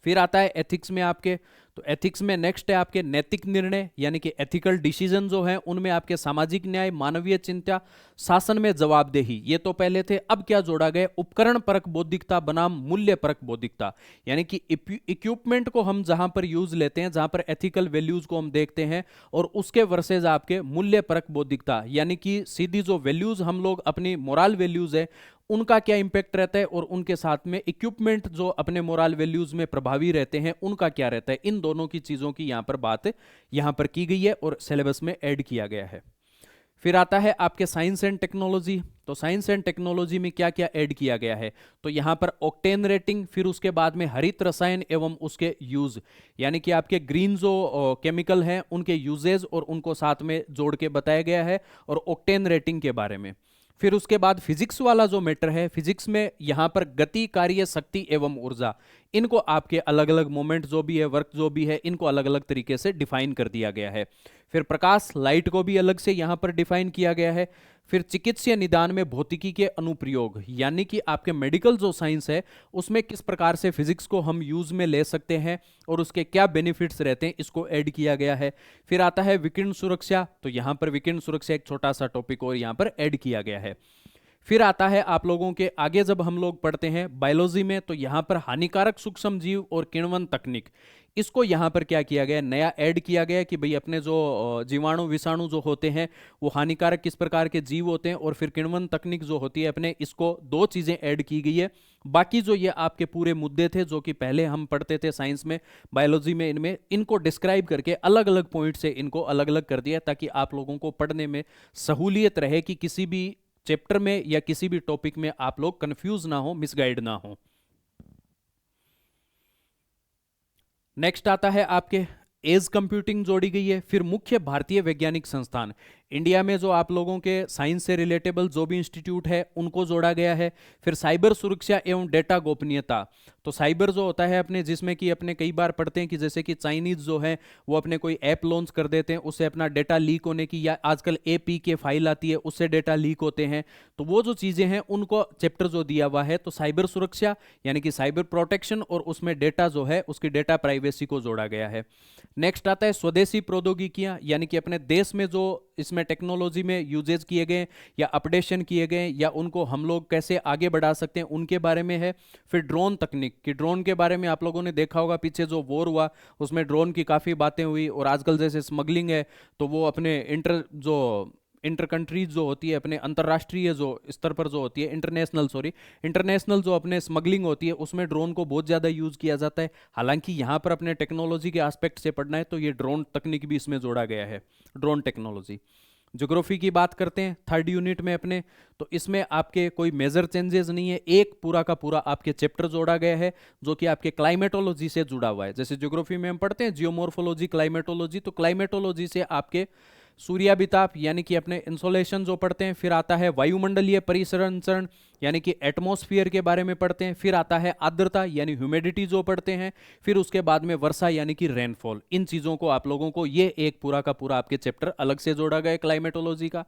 फिर आता है एथिक्स में आपके, तो एथिक्स में नेक्स्ट है आपके नैतिक निर्णय यानी कि एथिकल डिसीजन जो है उनमें आपके सामाजिक न्याय, मानवीय चिंता, शासन में जवाबदेही, ये तो पहले थे। अब क्या जोड़ा गया, उपकरण परक बौद्धिकता बनाम मूल्य परक बौद्धिकता, यानी कि इक्विपमेंट को हम जहां पर यूज लेते हैं, जहां पर एथिकल वैल्यूज को हम देखते हैं, और उसके वर्सेज आपके मूल्य परक बौद्धिकता, यानी कि सीधी जो वैल्यूज हम लोग अपनी मोरल वैल्यूज है उनका क्या इंपैक्ट रहता है, और उनके साथ में इक्विपमेंट जो अपने मोरल वैल्यूज में प्रभावी रहते हैं उनका क्या रहता है, इन दोनों की चीजों की यहां पर बात यहां पर की गई है और सिलेबस में ऐड किया गया है। फिर आता है आपके साइंस एंड टेक्नोलॉजी, तो साइंस एंड टेक्नोलॉजी में क्या क्या ऐड किया गया है, तो यहां पर ऑक्टेन रेटिंग, फिर उसके बाद में हरित रसायन एवं उसके यूज, यानी कि आपके ग्रीन जो केमिकल हैं उनके यूजेज और उनको साथ में जोड़ के बताया गया है, और ऑक्टेन रेटिंग के बारे में। फिर उसके बाद फिजिक्स वाला जो मैटर है, फिजिक्स में यहां पर गति, कार्य, शक्ति एवं ऊर्जा, इनको आपके अलग अलग मोमेंट जो भी है, वर्क जो भी है, इनको अलग अलग तरीके से डिफाइन कर दिया गया है। फिर प्रकाश, लाइट को भी अलग से यहां पर डिफाइन किया गया है। फिर चिकित्सीय निदान में भौतिकी के अनुप्रयोग, यानी कि आपके मेडिकल जो साइंस है उसमें किस प्रकार से फिजिक्स को हम यूज में ले सकते हैं और उसके क्या बेनिफिट्स रहते हैं, इसको ऐड किया गया है। फिर आता है विकिरण सुरक्षा, तो यहां पर विकिरण सुरक्षा एक छोटा सा टॉपिक और यहां पर ऐड किया गया है। फिर आता है आप लोगों के आगे जब हम लोग पढ़ते हैं बायोलॉजी में, तो यहां पर हानिकारक सूक्ष्म जीव और किण्वन तकनीक, इसको यहां पर क्या किया गया, नया ऐड किया गया कि भाई अपने जो जीवाणु विषाणु जो होते हैं वो हानिकारक किस प्रकार के जीव होते हैं, और फिर किण्वन तकनीक जो होती है अपने, इसको दो चीजें ऐड की गई है। बाकी जो ये आपके पूरे मुद्दे थे जो कि पहले हम पढ़ते थे साइंस में, बायोलॉजी में, इनमें इनको डिस्क्राइब करके अलग अलग पॉइंट से इनको अलग अलग कर दिया ताकि आप लोगों को पढ़ने में सहूलियत रहे कि किसी भी चैप्टर में या किसी भी टॉपिक में आप लोग कंफ्यूज ना हो, मिसगाइड ना हो। नेक्स्ट आता है आपके एज कंप्यूटिंग जोड़ी गई है। फिर मुख्य भारतीय वैज्ञानिक संस्थान, इंडिया में जो आप लोगों के साइंस से रिलेटेबल जो भी इंस्टीट्यूट है उनको जोड़ा गया है। फिर साइबर सुरक्षा एवं डेटा गोपनीयता, तो साइबर जो होता है अपने, जिसमें कि अपने कई बार पढ़ते हैं कि जैसे कि चाइनीज जो है वो अपने कोई ऐप लॉन्च कर देते हैं, उससे अपना डेटा लीक होने की, या आजकल APK फाइल आती है उससे डेटा लीक होते हैं, तो वो जो चीज़ें हैं उनको चैप्टर जो दिया हुआ है, तो साइबर सुरक्षा यानी कि साइबर प्रोटेक्शन, और उसमें डेटा जो है उसकी डेटा प्राइवेसी को जोड़ा गया है। नेक्स्ट आता है स्वदेशी प्रौद्योगिकियां, यानी कि अपने देश में जो इसमें टेक्नोलॉजी में यूजेज किए गए या अपडेशन किए गए या उनको हम लोग कैसे आगे बढ़ा सकते हैं उनके बारे में है। फिर ड्रोन तकनीक, कि ड्रोन के बारे में आप लोगों ने देखा होगा पीछे जो वॉर हुआ उसमें ड्रोन की काफ़ी बातें हुई, और आजकल जैसे स्मगलिंग है तो वो अपने इंटर कंट्रीज जो होती है, अपने अंतर्राष्ट्रीय जो स्तर पर जो होती है, इंटरनेशनल जो अपने स्मगलिंग होती है उसमें ड्रोन को बहुत ज़्यादा यूज़ किया जाता है। हालांकि यहाँ पर अपने टेक्नोलॉजी के एस्पेक्ट से पढ़ना है तो ये ड्रोन तकनीक भी इसमें जोड़ा गया है, ड्रोन टेक्नोलॉजी। ज्योग्राफी की बात करते हैं थर्ड यूनिट में अपने, तो इसमें आपके कोई मेजर चेंजेस नहीं है, एक पूरा का पूरा आपके चैप्टर जोड़ा गया है जो कि आपके क्लाइमेटोलॉजी से जुड़ा हुआ है। जैसे ज्योग्राफी में हम पढ़ते हैं जियोमॉर्फोलॉजी, क्लाइमेटोलॉजी, तो क्लाइमेटोलॉजी से आपके सूर्याभिताप यानी कि अपने इंसोलेशन जो पढ़ते हैं, फिर आता है वायुमंडलीय परिसंचरण यानी कि एटमॉस्फेयर के बारे में पढ़ते हैं, फिर आता है आर्द्रता यानी ह्यूमिडिटी जो पढ़ते हैं, फिर उसके बाद में वर्षा यानी कि रेनफॉल। इन चीज़ों को आप लोगों को ये एक पूरा का पूरा आपके चैप्टर अलग से जोड़ा गया क्लाइमेटोलॉजी का।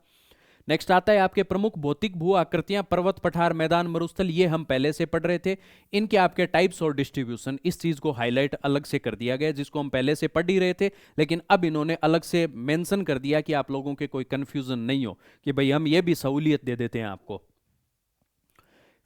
नेक्स्ट आता है आपके प्रमुख भौतिक भू आकृतियां, पर्वत, पठार, मैदान, मरुस्थल, ये हम पहले से पढ़ रहे थे। इनके आपके टाइप्स और डिस्ट्रीब्यूशन, इस चीज को हाईलाइट अलग से कर दिया गया जिसको हम पहले से पढ़ ही रहे थे, लेकिन अब इन्होंने अलग से मेंशन कर दिया कि आप लोगों के कोई कंफ्यूजन नहीं हो कि भाई हम ये भी सहूलियत दे देते हैं आपको।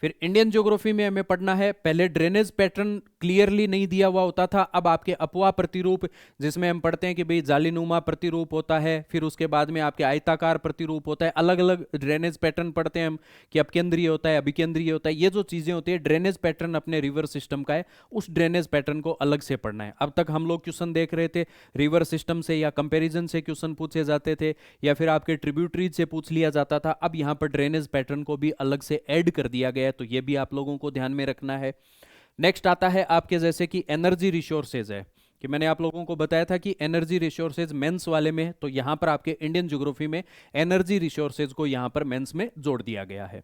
फिर इंडियन ज्योग्राफी में हमें पढ़ना है, पहले ड्रेनेज पैटर्न क्लियरली नहीं दिया हुआ होता था, अब आपके अपवाह प्रतिरूप, जिसमें हम पढ़ते हैं कि भाई जालीनुमा प्रतिरूप होता है, फिर उसके बाद में आपके आयताकार प्रतिरूप होता है, अलग अलग ड्रेनेज पैटर्न पढ़ते हैं हम कि अपकेंद्रीय होता है, अभिकेंद्रीय होता है। ये जो चीजें होती है ड्रेनेज पैटर्न अपने रिवर सिस्टम का है, उस ड्रेनेज पैटर्न को अलग से पढ़ना है। अब तक हम लोग क्वेश्चन देख रहे थे रिवर सिस्टम से या कंपेरिजन से क्वेश्चन पूछे जाते थे, या फिर आपके ट्रिब्यूटरीज से पूछ लिया जाता था। अब यहाँ पर ड्रेनेज पैटर्न को भी अलग से ऐड कर दिया गया है, तो ये भी आप लोगों को ध्यान में रखना है। नेक्स्ट आता है आपके जैसे कि एनर्जी रिसोर्सेज है, कि मैंने आप लोगों को बताया था कि एनर्जी रिसोर्सेज मेंस वाले में, तो यहां पर आपके इंडियन ज्योग्राफी में एनर्जी रिसोर्सेज को यहां पर मेंस में जोड़ दिया गया है।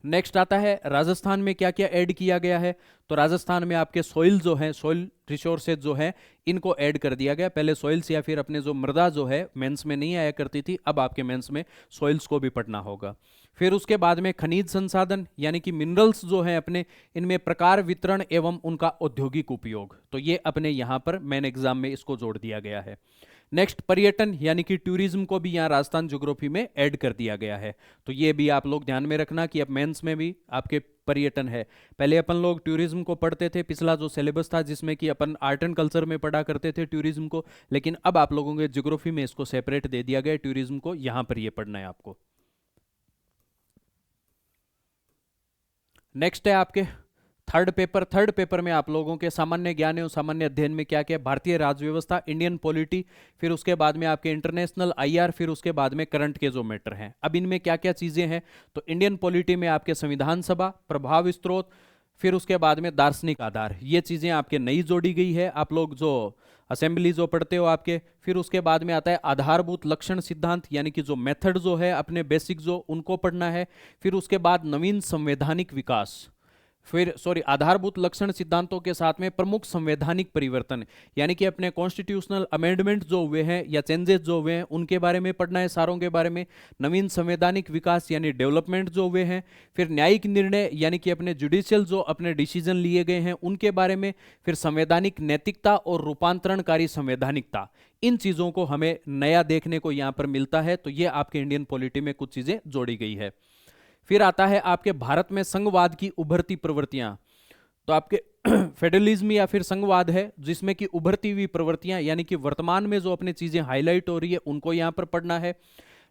नेक्स्ट आता है राजस्थान में क्या क्या ऐड किया गया है, तो राजस्थान में आपके सॉइल जो है, सॉइल रिसोर्सेज जो है, इनको ऐड कर दिया गया। पहले सॉइल्स या फिर अपने जो मृदा जो है मेंस में नहीं आया करती थी, अब आपके मेंस में सॉइल्स को भी पढ़ना होगा। फिर उसके बाद में खनिज संसाधन यानी कि मिनरल्स जो हैं अपने, इनमें प्रकार वितरण एवं उनका औद्योगिक उपयोग, तो ये अपने यहाँ पर मेन एग्जाम में इसको जोड़ दिया गया है। नेक्स्ट पर्यटन यानी कि टूरिज्म को भी यहाँ राजस्थान ज्योग्राफी में ऐड कर दिया गया है, तो ये भी आप लोग ध्यान में रखना कि अब मेंस में भी आपके पर्यटन है। पहले अपन लोग टूरिज्म को पढ़ते थे, पिछला जो सिलेबस था जिसमें कि अपन आर्ट एंड कल्चर में पढ़ा करते थे टूरिज्म को, लेकिन अब आप लोगों के ज्योग्राफी में इसको सेपरेट दे दिया गया टूरिज्म को, यहाँ पर ये पढ़ना है आपको। नेक्स्ट है आपके थर्ड पेपर। थर्ड पेपर में आप लोगों के सामान्य ज्ञान एवं सामान्य अध्ययन में क्या क्या, भारतीय राज्य व्यवस्था, इंडियन पॉलिटी, फिर उसके बाद में आपके इंटरनेशनल आईआर, फिर उसके बाद में करंट के जो मैटर हैं। अब इनमें क्या क्या चीजें हैं, तो इंडियन पॉलिटी में आपके संविधान सभा, प्रभाव स्रोत, फिर उसके बाद में दार्शनिक आधार, ये चीजें आपके नई जोड़ी गई है, आप लोग जो असेंबली जो पढ़ते हो आपके। फिर उसके बाद में आता है आधारभूत लक्षण सिद्धांत यानी कि जो मेथड जो है अपने बेसिक जो, उनको पढ़ना है। फिर उसके बाद नवीन संवैधानिक विकास, फिर आधारभूत लक्षण सिद्धांतों के साथ में प्रमुख संवैधानिक परिवर्तन यानी कि अपने कॉन्स्टिट्यूशनल अमेंडमेंट जो हुए हैं या चेंजेस जो हुए हैं उनके बारे में पढ़ना है, सारों के बारे में। नवीन संवैधानिक विकास यानी डेवलपमेंट जो हुए हैं। फिर न्यायिक निर्णय यानी कि अपने जुडिशियल जो अपने डिसीजन लिए गए हैं उनके बारे में। फिर संवैधानिक नैतिकता और रूपांतरणकारी संवैधानिकता, इन चीजों को हमें नया देखने को यहाँ पर मिलता है, तो ये आपके इंडियन पॉलिटी में कुछ चीजें जोड़ी गई है। फिर आता है आपके भारत में संघवाद की उभरती प्रवृत्तियां, तो आपके फेडरलिज्म या फिर संघवाद है जिसमें कि उभरती हुई प्रवृत्तियां यानी कि वर्तमान में जो अपनी चीजें हाईलाइट हो रही है उनको यहां पर पढ़ना है।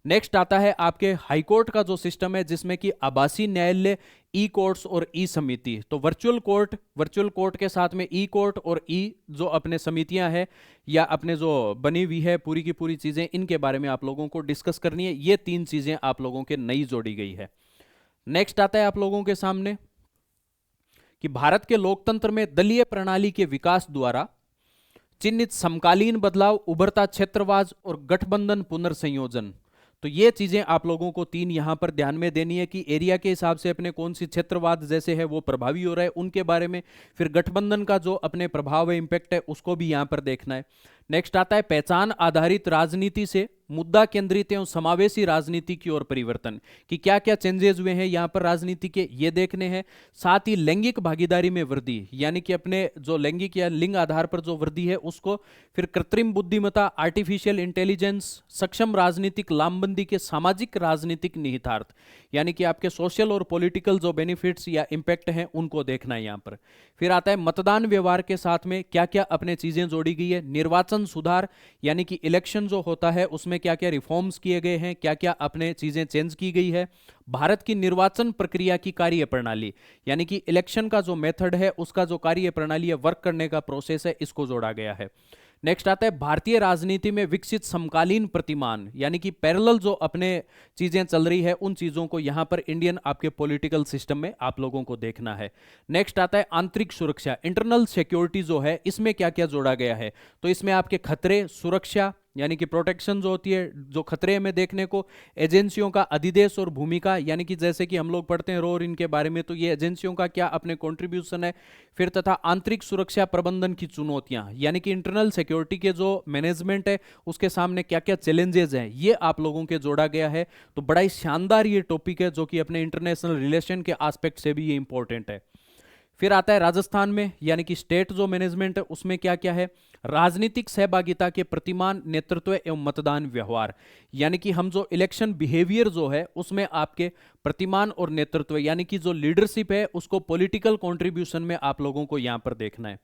नेक्स्ट आता है आपके हाईकोर्ट का जो सिस्टम है जिसमें कि आभासी न्यायालय, ई कोर्ट्स और ई समिति, तो वर्चुअल कोर्ट के साथ में ई कोर्ट और ई जो अपने समितियां हैं या अपने जो बनी हुई है पूरी की पूरी चीजें, इनके बारे में आप लोगों को डिस्कस करनी है। ये तीन चीजें आप लोगों के नई जोड़ी गई है। नेक्स्ट आता है आप लोगों के सामने कि भारत के लोकतंत्र में दलीय प्रणाली के विकास द्वारा चिन्हित समकालीन बदलाव, उभरता क्षेत्रवाद और गठबंधन पुनर्संयोजन, तो ये चीजें आप लोगों को तीन यहां पर ध्यान में देनी है कि एरिया के हिसाब से अपने कौन सी क्षेत्रवाद जैसे है वो प्रभावी हो रहा है उनके बारे में। फिर गठबंधन का जो अपने प्रभाव है, इंपैक्ट है, उसको भी यहां पर देखना है। नेक्स्ट आता है पहचान आधारित राजनीति से मुद्दा केंद्रित एवं समावेशी राजनीति की ओर परिवर्तन, कि क्या क्या चेंजेस हुए हैं यहाँ पर राजनीति के, ये देखने हैं। साथ ही लैंगिक भागीदारी में वृद्धि यानी कि अपने जो लैंगिक या लिंग आधार पर जो वृद्धि है उसको। फिर कृत्रिम बुद्धिमत्ता, आर्टिफिशियल इंटेलिजेंस, सक्षम राजनीतिक लामबंदी के सामाजिक राजनीतिक निहितार्थ यानी कि आपके सोशल और पॉलिटिकल जो बेनिफिट्स या इंपैक्ट हैं उनको देखना है यहाँ पर। फिर आता है मतदान व्यवहार के साथ में क्या क्या अपने चीजें जोड़ी गई है। निर्वाचन सुधार यानी कि इलेक्शन जो होता है उसमें क्या क्या रिफॉर्म्स किए गए हैं, क्या क्या अपने चीजें चेंज की गई है। भारत की निर्वाचन प्रक्रिया की कार्य प्रणाली यानी कि इलेक्शन का जो मेथड है उसका जो कार्य प्रणाली है, वर्क करने का प्रोसेस है, इसको जोड़ा गया है। नेक्स्ट आता है भारतीय राजनीति में विकसित समकालीन प्रतिमान यानी कि पैरेलल जो अपने चीजें चल रही है उन चीजों को यहां पर इंडियन आपके पॉलिटिकल सिस्टम में आप लोगों को देखना है। नेक्स्ट आता है आंतरिक सुरक्षा, इंटरनल सिक्योरिटी जो है इसमें क्या क्या जोड़ा गया है, तो इसमें आपके खतरे, सुरक्षा यानी कि प्रोटेक्शन जो होती है, जो खतरे में देखने को, एजेंसियों का अधिदेश और भूमिका यानी कि जैसे कि हम लोग पढ़ते हैं रोर इनके बारे में, तो ये एजेंसियों का क्या अपने कंट्रीब्यूशन है। फिर तथा आंतरिक सुरक्षा प्रबंधन की चुनौतियां यानी कि इंटरनल सिक्योरिटी के जो मैनेजमेंट है उसके सामने क्या क्या चैलेंजेस हैं, ये आप लोगों के जोड़ा गया है। तो बड़ा ही शानदार ये टॉपिक है जो कि अपने इंटरनेशनल रिलेशन के एस्पेक्ट से भी ये इंपॉर्टेंट है। फिर आता है राजस्थान में, यानी कि स्टेट जो मैनेजमेंट है उसमें क्या क्या है, राजनीतिक सहभागिता के प्रतिमान, नेतृत्व एवं मतदान व्यवहार, यानी कि हम जो इलेक्शन बिहेवियर जो है उसमें आपके प्रतिमान और नेतृत्व यानी कि जो लीडरशिप है उसको पॉलिटिकल कंट्रीब्यूशन में आप लोगों को यहां पर देखना है।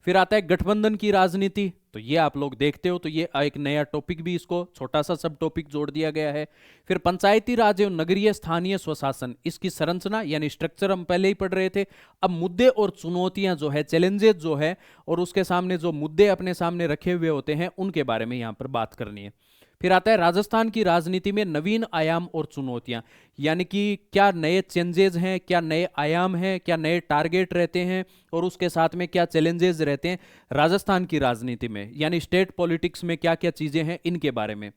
फिर आता है गठबंधन की राजनीति, तो ये आप लोग देखते हो, तो ये एक नया टॉपिक भी, इसको छोटा सा सब टॉपिक जोड़ दिया गया है। फिर पंचायती राज एवं नगरीय स्थानीय स्वशासन, इसकी संरचना यानी स्ट्रक्चर हम पहले ही पढ़ रहे थे। अब मुद्दे और चुनौतियां जो है, चैलेंजेस जो है, और उसके सामने जो मुद्दे अपने सामने रखे हुए होते हैं उनके बारे में यहां पर बात करनी है। फिर आता है राजस्थान की राजनीति में नवीन आयाम और चुनौतियां, यानी कि क्या नए चेंजेस हैं, क्या नए आयाम हैं, क्या नए टारगेट रहते हैं, और उसके साथ में क्या चैलेंजेस रहते हैं राजस्थान की राजनीति में, यानी स्टेट पॉलिटिक्स में क्या क्या चीजें हैं इनके बारे में।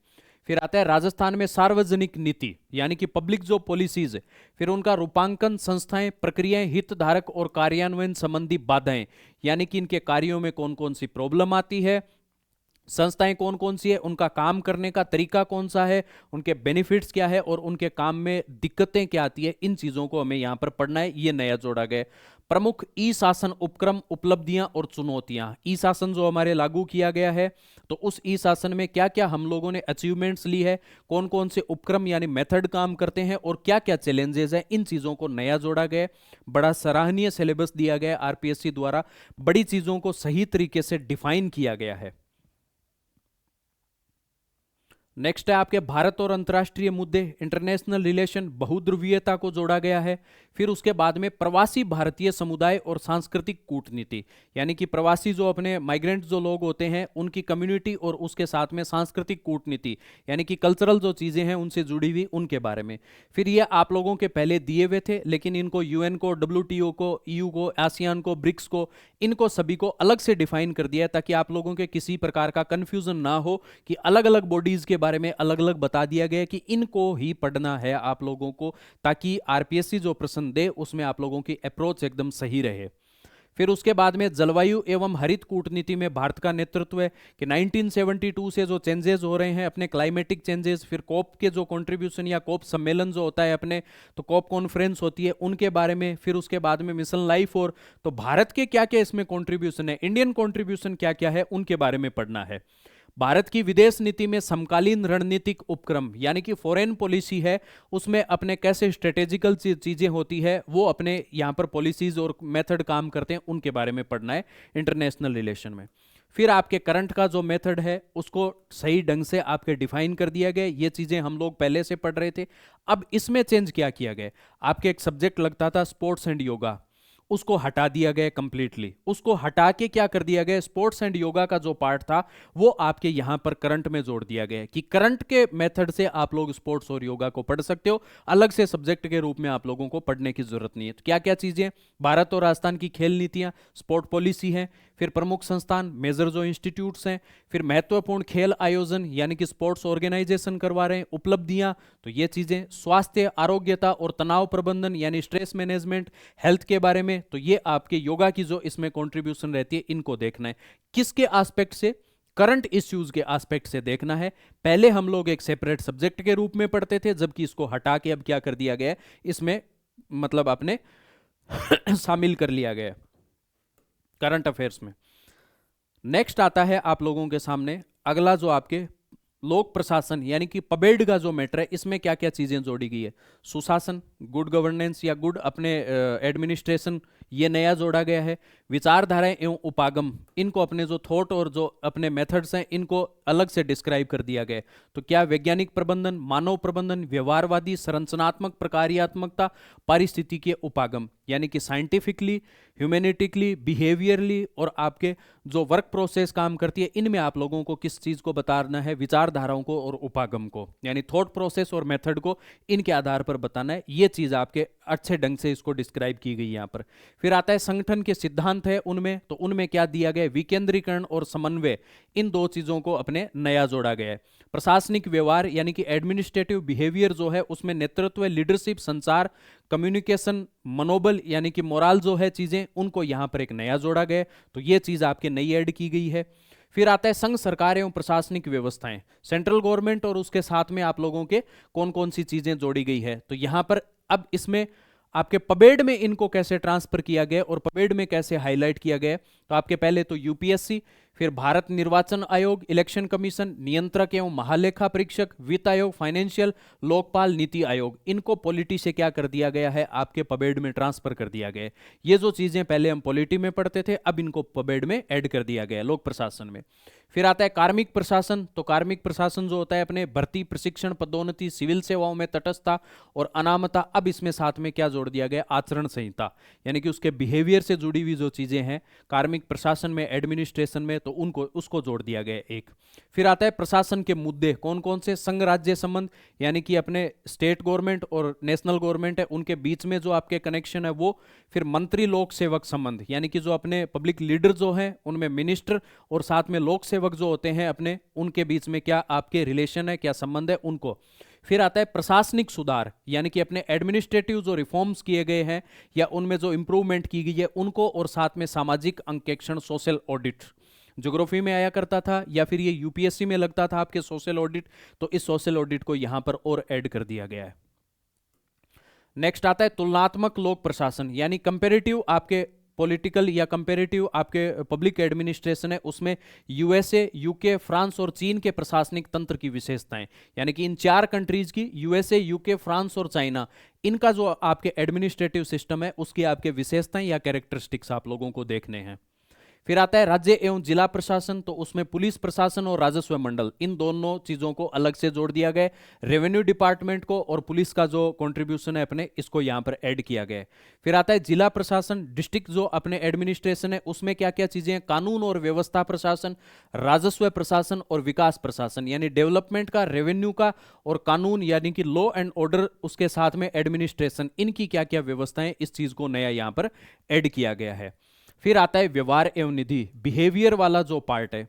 फिर आता है राजस्थान में सार्वजनिक नीति, यानी कि पब्लिक जो पॉलिसीज है, फिर उनका रूपांकन, संस्थाएं, प्रक्रियाएं, हितधारक और कार्यान्वयन संबंधी बाधाएं, यानी कि इनके कार्यों में कौन कौन सी प्रॉब्लम आती है, संस्थाएं कौन कौन सी है, उनका काम करने का तरीका कौन सा है, उनके बेनिफिट्स क्या है और उनके काम में दिक्कतें क्या आती है, इन चीजों को हमें यहां पर पढ़ना है। ये नया जोड़ा गया। प्रमुख ई शासन उपक्रम, उपलब्धियां और चुनौतियां। ई शासन जो हमारे लागू किया गया है, तो उस ई शासन में क्या क्या हम लोगों ने अचीवमेंट्स ली है, कौन कौन से उपक्रम यानी मेथड काम करते हैं और क्या क्या चैलेंजेस हैं, इन चीजों को नया जोड़ा गया। बड़ा सराहनीय सिलेबस दिया गया आरपीएससी द्वारा, बड़ी चीजों को सही तरीके से डिफाइन किया गया है। नेक्स्ट है आपके भारत और अंतर्राष्ट्रीय मुद्दे, इंटरनेशनल रिलेशन, बहुध्रुवीयता को जोड़ा गया है। फिर उसके बाद में प्रवासी भारतीय समुदाय और सांस्कृतिक कूटनीति, यानी कि प्रवासी जो अपने माइग्रेंट जो लोग होते हैं उनकी कम्युनिटी और उसके साथ में सांस्कृतिक कूटनीति यानी कि कल्चरल जो चीजें हैं उनसे जुड़ी हुई उनके बारे में। फिर ये आप लोगों के पहले दिए हुए थे, लेकिन इनको यूएन को, डब्ल्यूटीओ को, ईयू को, आसियान को, ब्रिक्स को, इनको सभी को अलग से डिफाइन कर दिया है ताकि आप लोगों के किसी प्रकार का कंफ्यूजन ना हो कि अलग अलग बॉडीज के बारे में अलग अलग बता दिया गया कि इनको ही पढ़ना है आप लोगों को, ताकि आरपीएससी जो प्रश्न दे उसमें आप लोगों की अप्रोच एकदम सही रहे। फिर उसके बाद में जलवायु एवं हरित कूटनीति में भारत का नेतृत्व है कि 1972 से जो चेंजेस हो रहे हैं अपने क्लाइमेटिक चेंजेस, फिर कॉप के जो कंट्रीब्यूशन या कॉप सम्मेलन जो होता है अपने, तो कॉप कॉन्फ्रेंस होती है उनके बारे में। फिर उसके बाद में मिशन लाइफ, और तो भारत के क्या क्या इसमें कंट्रीब्यूशन है, इंडियन कंट्रीब्यूशन क्या क्या है, उनके बारे में पढ़ना है। भारत की विदेश नीति में समकालीन रणनीतिक उपक्रम यानी कि फॉरेन पॉलिसी है, उसमें अपने कैसे स्ट्रेटेजिकल चीजें होती है वो अपने यहाँ पर पॉलिसीज और मेथड काम करते हैं उनके बारे में पढ़ना है इंटरनेशनल रिलेशन में। फिर आपके करंट का जो मेथड है उसको सही ढंग से आपके डिफाइन कर दिया गया, ये चीजें हम लोग पहले से पढ़ रहे थे। अब इसमें चेंज क्या किया गया, आपके एक सब्जेक्ट लगता था स्पोर्ट्स एंड योगा, उसको हटा दिया गया कंप्लीटली, उसको हटा के क्या कर दिया गया, स्पोर्ट्स एंड योगा का जो पार्ट था वो आपके यहां पर करंट में जोड़ दिया गया कि करंट के मेथड से आप लोग स्पोर्ट्स और योगा को पढ़ सकते हो, अलग से सब्जेक्ट के रूप में आप लोगों को पढ़ने की जरूरत नहीं है। तो क्या क्या चीजें, भारत और राजस्थान की खेल नीतियां, स्पोर्ट पॉलिसी है, फिर प्रमुख संस्थान, मेजर जो इंस्टीट्यूट्स हैं, फिर महत्वपूर्ण खेल आयोजन यानी कि स्पोर्ट्स ऑर्गेनाइजेशन करवा रहे हैं, उपलब्धियां, तो ये चीजें, स्वास्थ्य, आरोग्यता और तनाव प्रबंधन यानी स्ट्रेस मैनेजमेंट, हेल्थ के बारे में, तो ये आपके योगा की जो इसमें कंट्रीब्यूशन रहती है इनको देखना है। किसके एस्पेक्ट से, करंट इश्यूज के एस्पेक्ट से देखना है। पहले हम लोग एक सेपरेट सब्जेक्ट के रूप में पढ़ते थे, जबकि इसको हटा के अब क्या कर दिया गया है, इसमें मतलब आपने शामिल कर लिया गया करंट अफेयर्स में। नेक्स्ट आता है आप लोगों के सामने अगला जो आपके लोक प्रशासन यानी कि पबेड का जो मैटर है, इसमें क्या क्या चीजें जोड़ी गई है, सुशासन, गुड गवर्नेंस या गुड अपने एडमिनिस्ट्रेशन, ये नया जोड़ा गया है। विचारधाराएं एवं उपागम, इनको अपने जो थॉट और जो अपने मेथड्स हैं इनको अलग से डिस्क्राइब कर दिया गया है। तो क्या वैज्ञानिक प्रबंधन, मानव प्रबंधन, व्यवहारवादी, संरचनात्मक, प्रकार्यात्मकता, पारिस्थितिकीय उपागम, यानी कि साइंटिफिकली, ह्यूमैनिटिकली, बिहेवियरली और आपके जो वर्क प्रोसेस काम करती है, इनमें आप लोगों को किस चीज को बताना है, विचारधाराओं को और उपागम को, यानी थॉट प्रोसेस और मेथड को इनके आधार पर बताना है। ये चीज आपके अच्छे ढंग से इसको डिस्क्राइब की गई यहां पर। फिर आता है संगठन के सिद्धांत है उनमें, तो उनमें क्या दिया गया, विकेंद्रीकरण और समन्वय, इन दो चीजों को अपने नया जोड़ा गया है। प्रशासनिक व्यवहार यानी कि एडमिनिस्ट्रेटिव बिहेवियर जो है उसमें नेतृत्व, लीडरशिप, संचार, कम्युनिकेशन, मनोबल यानी कि मोरल जो है चीजें, उनको यहां पर एक नया जोड़ा गया, तो ये चीज आपके नई ऐड की गई है। फिर आता है संघ सरकार एवं प्रशासनिक व्यवस्थाएं, सेंट्रल गवर्नमेंट और उसके साथ में आप लोगों के कौन कौन सी चीजें जोड़ी गई है, तो यहां पर अब इसमें आपके पबेड में इनको कैसे ट्रांसफर किया गया और पबेड में कैसे हाईलाइट किया गया। तो आपके पहले तो यूपीएससी, फिर भारत निर्वाचन आयोग, इलेक्शन कमीशन, नियंत्रक एवं महालेखा परीक्षक, वित्त आयोग, फाइनेंशियल, लोकपाल, नीति आयोग, इनको पॉलिटी से क्या कर दिया गया है, आपके पबेड में ट्रांसफर कर दिया गया है। ये जो चीजें पहले हम पॉलिटी में पढ़ते थे, अब इनको पबेड में ऐड कर दिया गया है लोक प्रशासन में। फिर आता है कार्मिक प्रशासन। तो कार्मिक प्रशासन जो होता है अपने भर्ती, प्रशिक्षण, पदोन्नति, सिविल सेवाओं में तटस्थता और अनामता। अब इसमें साथ में क्या जोड़ दिया गया, आचरण संहिता, यानी कि उसके बिहेवियर से जुड़ी हुई जो चीजें हैं कार्मिक प्रशासन में, एडमिनिस्ट्रेशन में, तो उनको उसको जोड़ दिया गया एक। फिर आता है प्रशासन के मुद्दे, कौन कौन से, संघ राज्य संबंध, यानी कि अपने स्टेट गवर्नमेंट और नेशनल गवर्नमेंट है उनके बीच में जो आपके कनेक्शन है वो। फिर मंत्री लोक सेवक संबंध, यानी कि जो अपने पब्लिक लीडर जो हैं उनमें मिनिस्टर और साथ में लोक सेवक जो होते हैं अपने, उनके बीच में क्या आपके रिलेशन है, क्या संबंध है, उनको। फिर आता है प्रशासनिक सुधार, यानी कि अपने एडमिनिस्ट्रेटिव जो रिफॉर्म्स किए गए हैं या उनमें जो इंप्रूवमेंट की गई है उनको, और साथ में सामाजिक अंकेक्षण, सोशल ऑडिट, ज्योग्राफी में आया करता था या फिर ये यूपीएससी में लगता था आपके सोशल ऑडिट, तो इस सोशल ऑडिट को यहां पर और ऐड कर दिया गया है। नेक्स्ट आता है तुलनात्मक लोक प्रशासन, यानी कंपेरेटिव आपके पॉलिटिकल या कंपेरेटिव आपके पब्लिक एडमिनिस्ट्रेशन है उसमें यूएसए, यूके, फ्रांस और चीन के प्रशासनिक तंत्र की विशेषताएं, यानी कि इन 4 कंट्रीज की, यूएसए, यूके, फ्रांस और चाइना, इनका जो आपके एडमिनिस्ट्रेटिव सिस्टम है उसकी आपके विशेषताएं या कैरेक्टरिस्टिक्स आप लोगों को देखने हैं। फिर आता है राज्य एवं जिला प्रशासन। तो उसमें पुलिस प्रशासन और राजस्व मंडल, इन दोनों चीजों को अलग से जोड़ दिया गया। रेवेन्यू डिपार्टमेंट को और पुलिस का जो कंट्रीब्यूशन है अपने, इसको यहां पर ऐड किया गया है। फिर आता है जिला प्रशासन, डिस्ट्रिक्ट जो अपने एडमिनिस्ट्रेशन है उसमें क्या क्या चीजें हैं, कानून और व्यवस्था प्रशासन, राजस्व प्रशासन और विकास प्रशासन, यानी डेवलपमेंट का, रेवेन्यू का और कानून यानी कि लॉ एंड ऑर्डर, उसके साथ में एडमिनिस्ट्रेशन, इनकी क्या क्या व्यवस्थाएं, इस चीज को नया यहां पर ऐड किया गया है। फिर आता है व्यवहार एवं निधि, बिहेवियर वाला जो पार्ट है।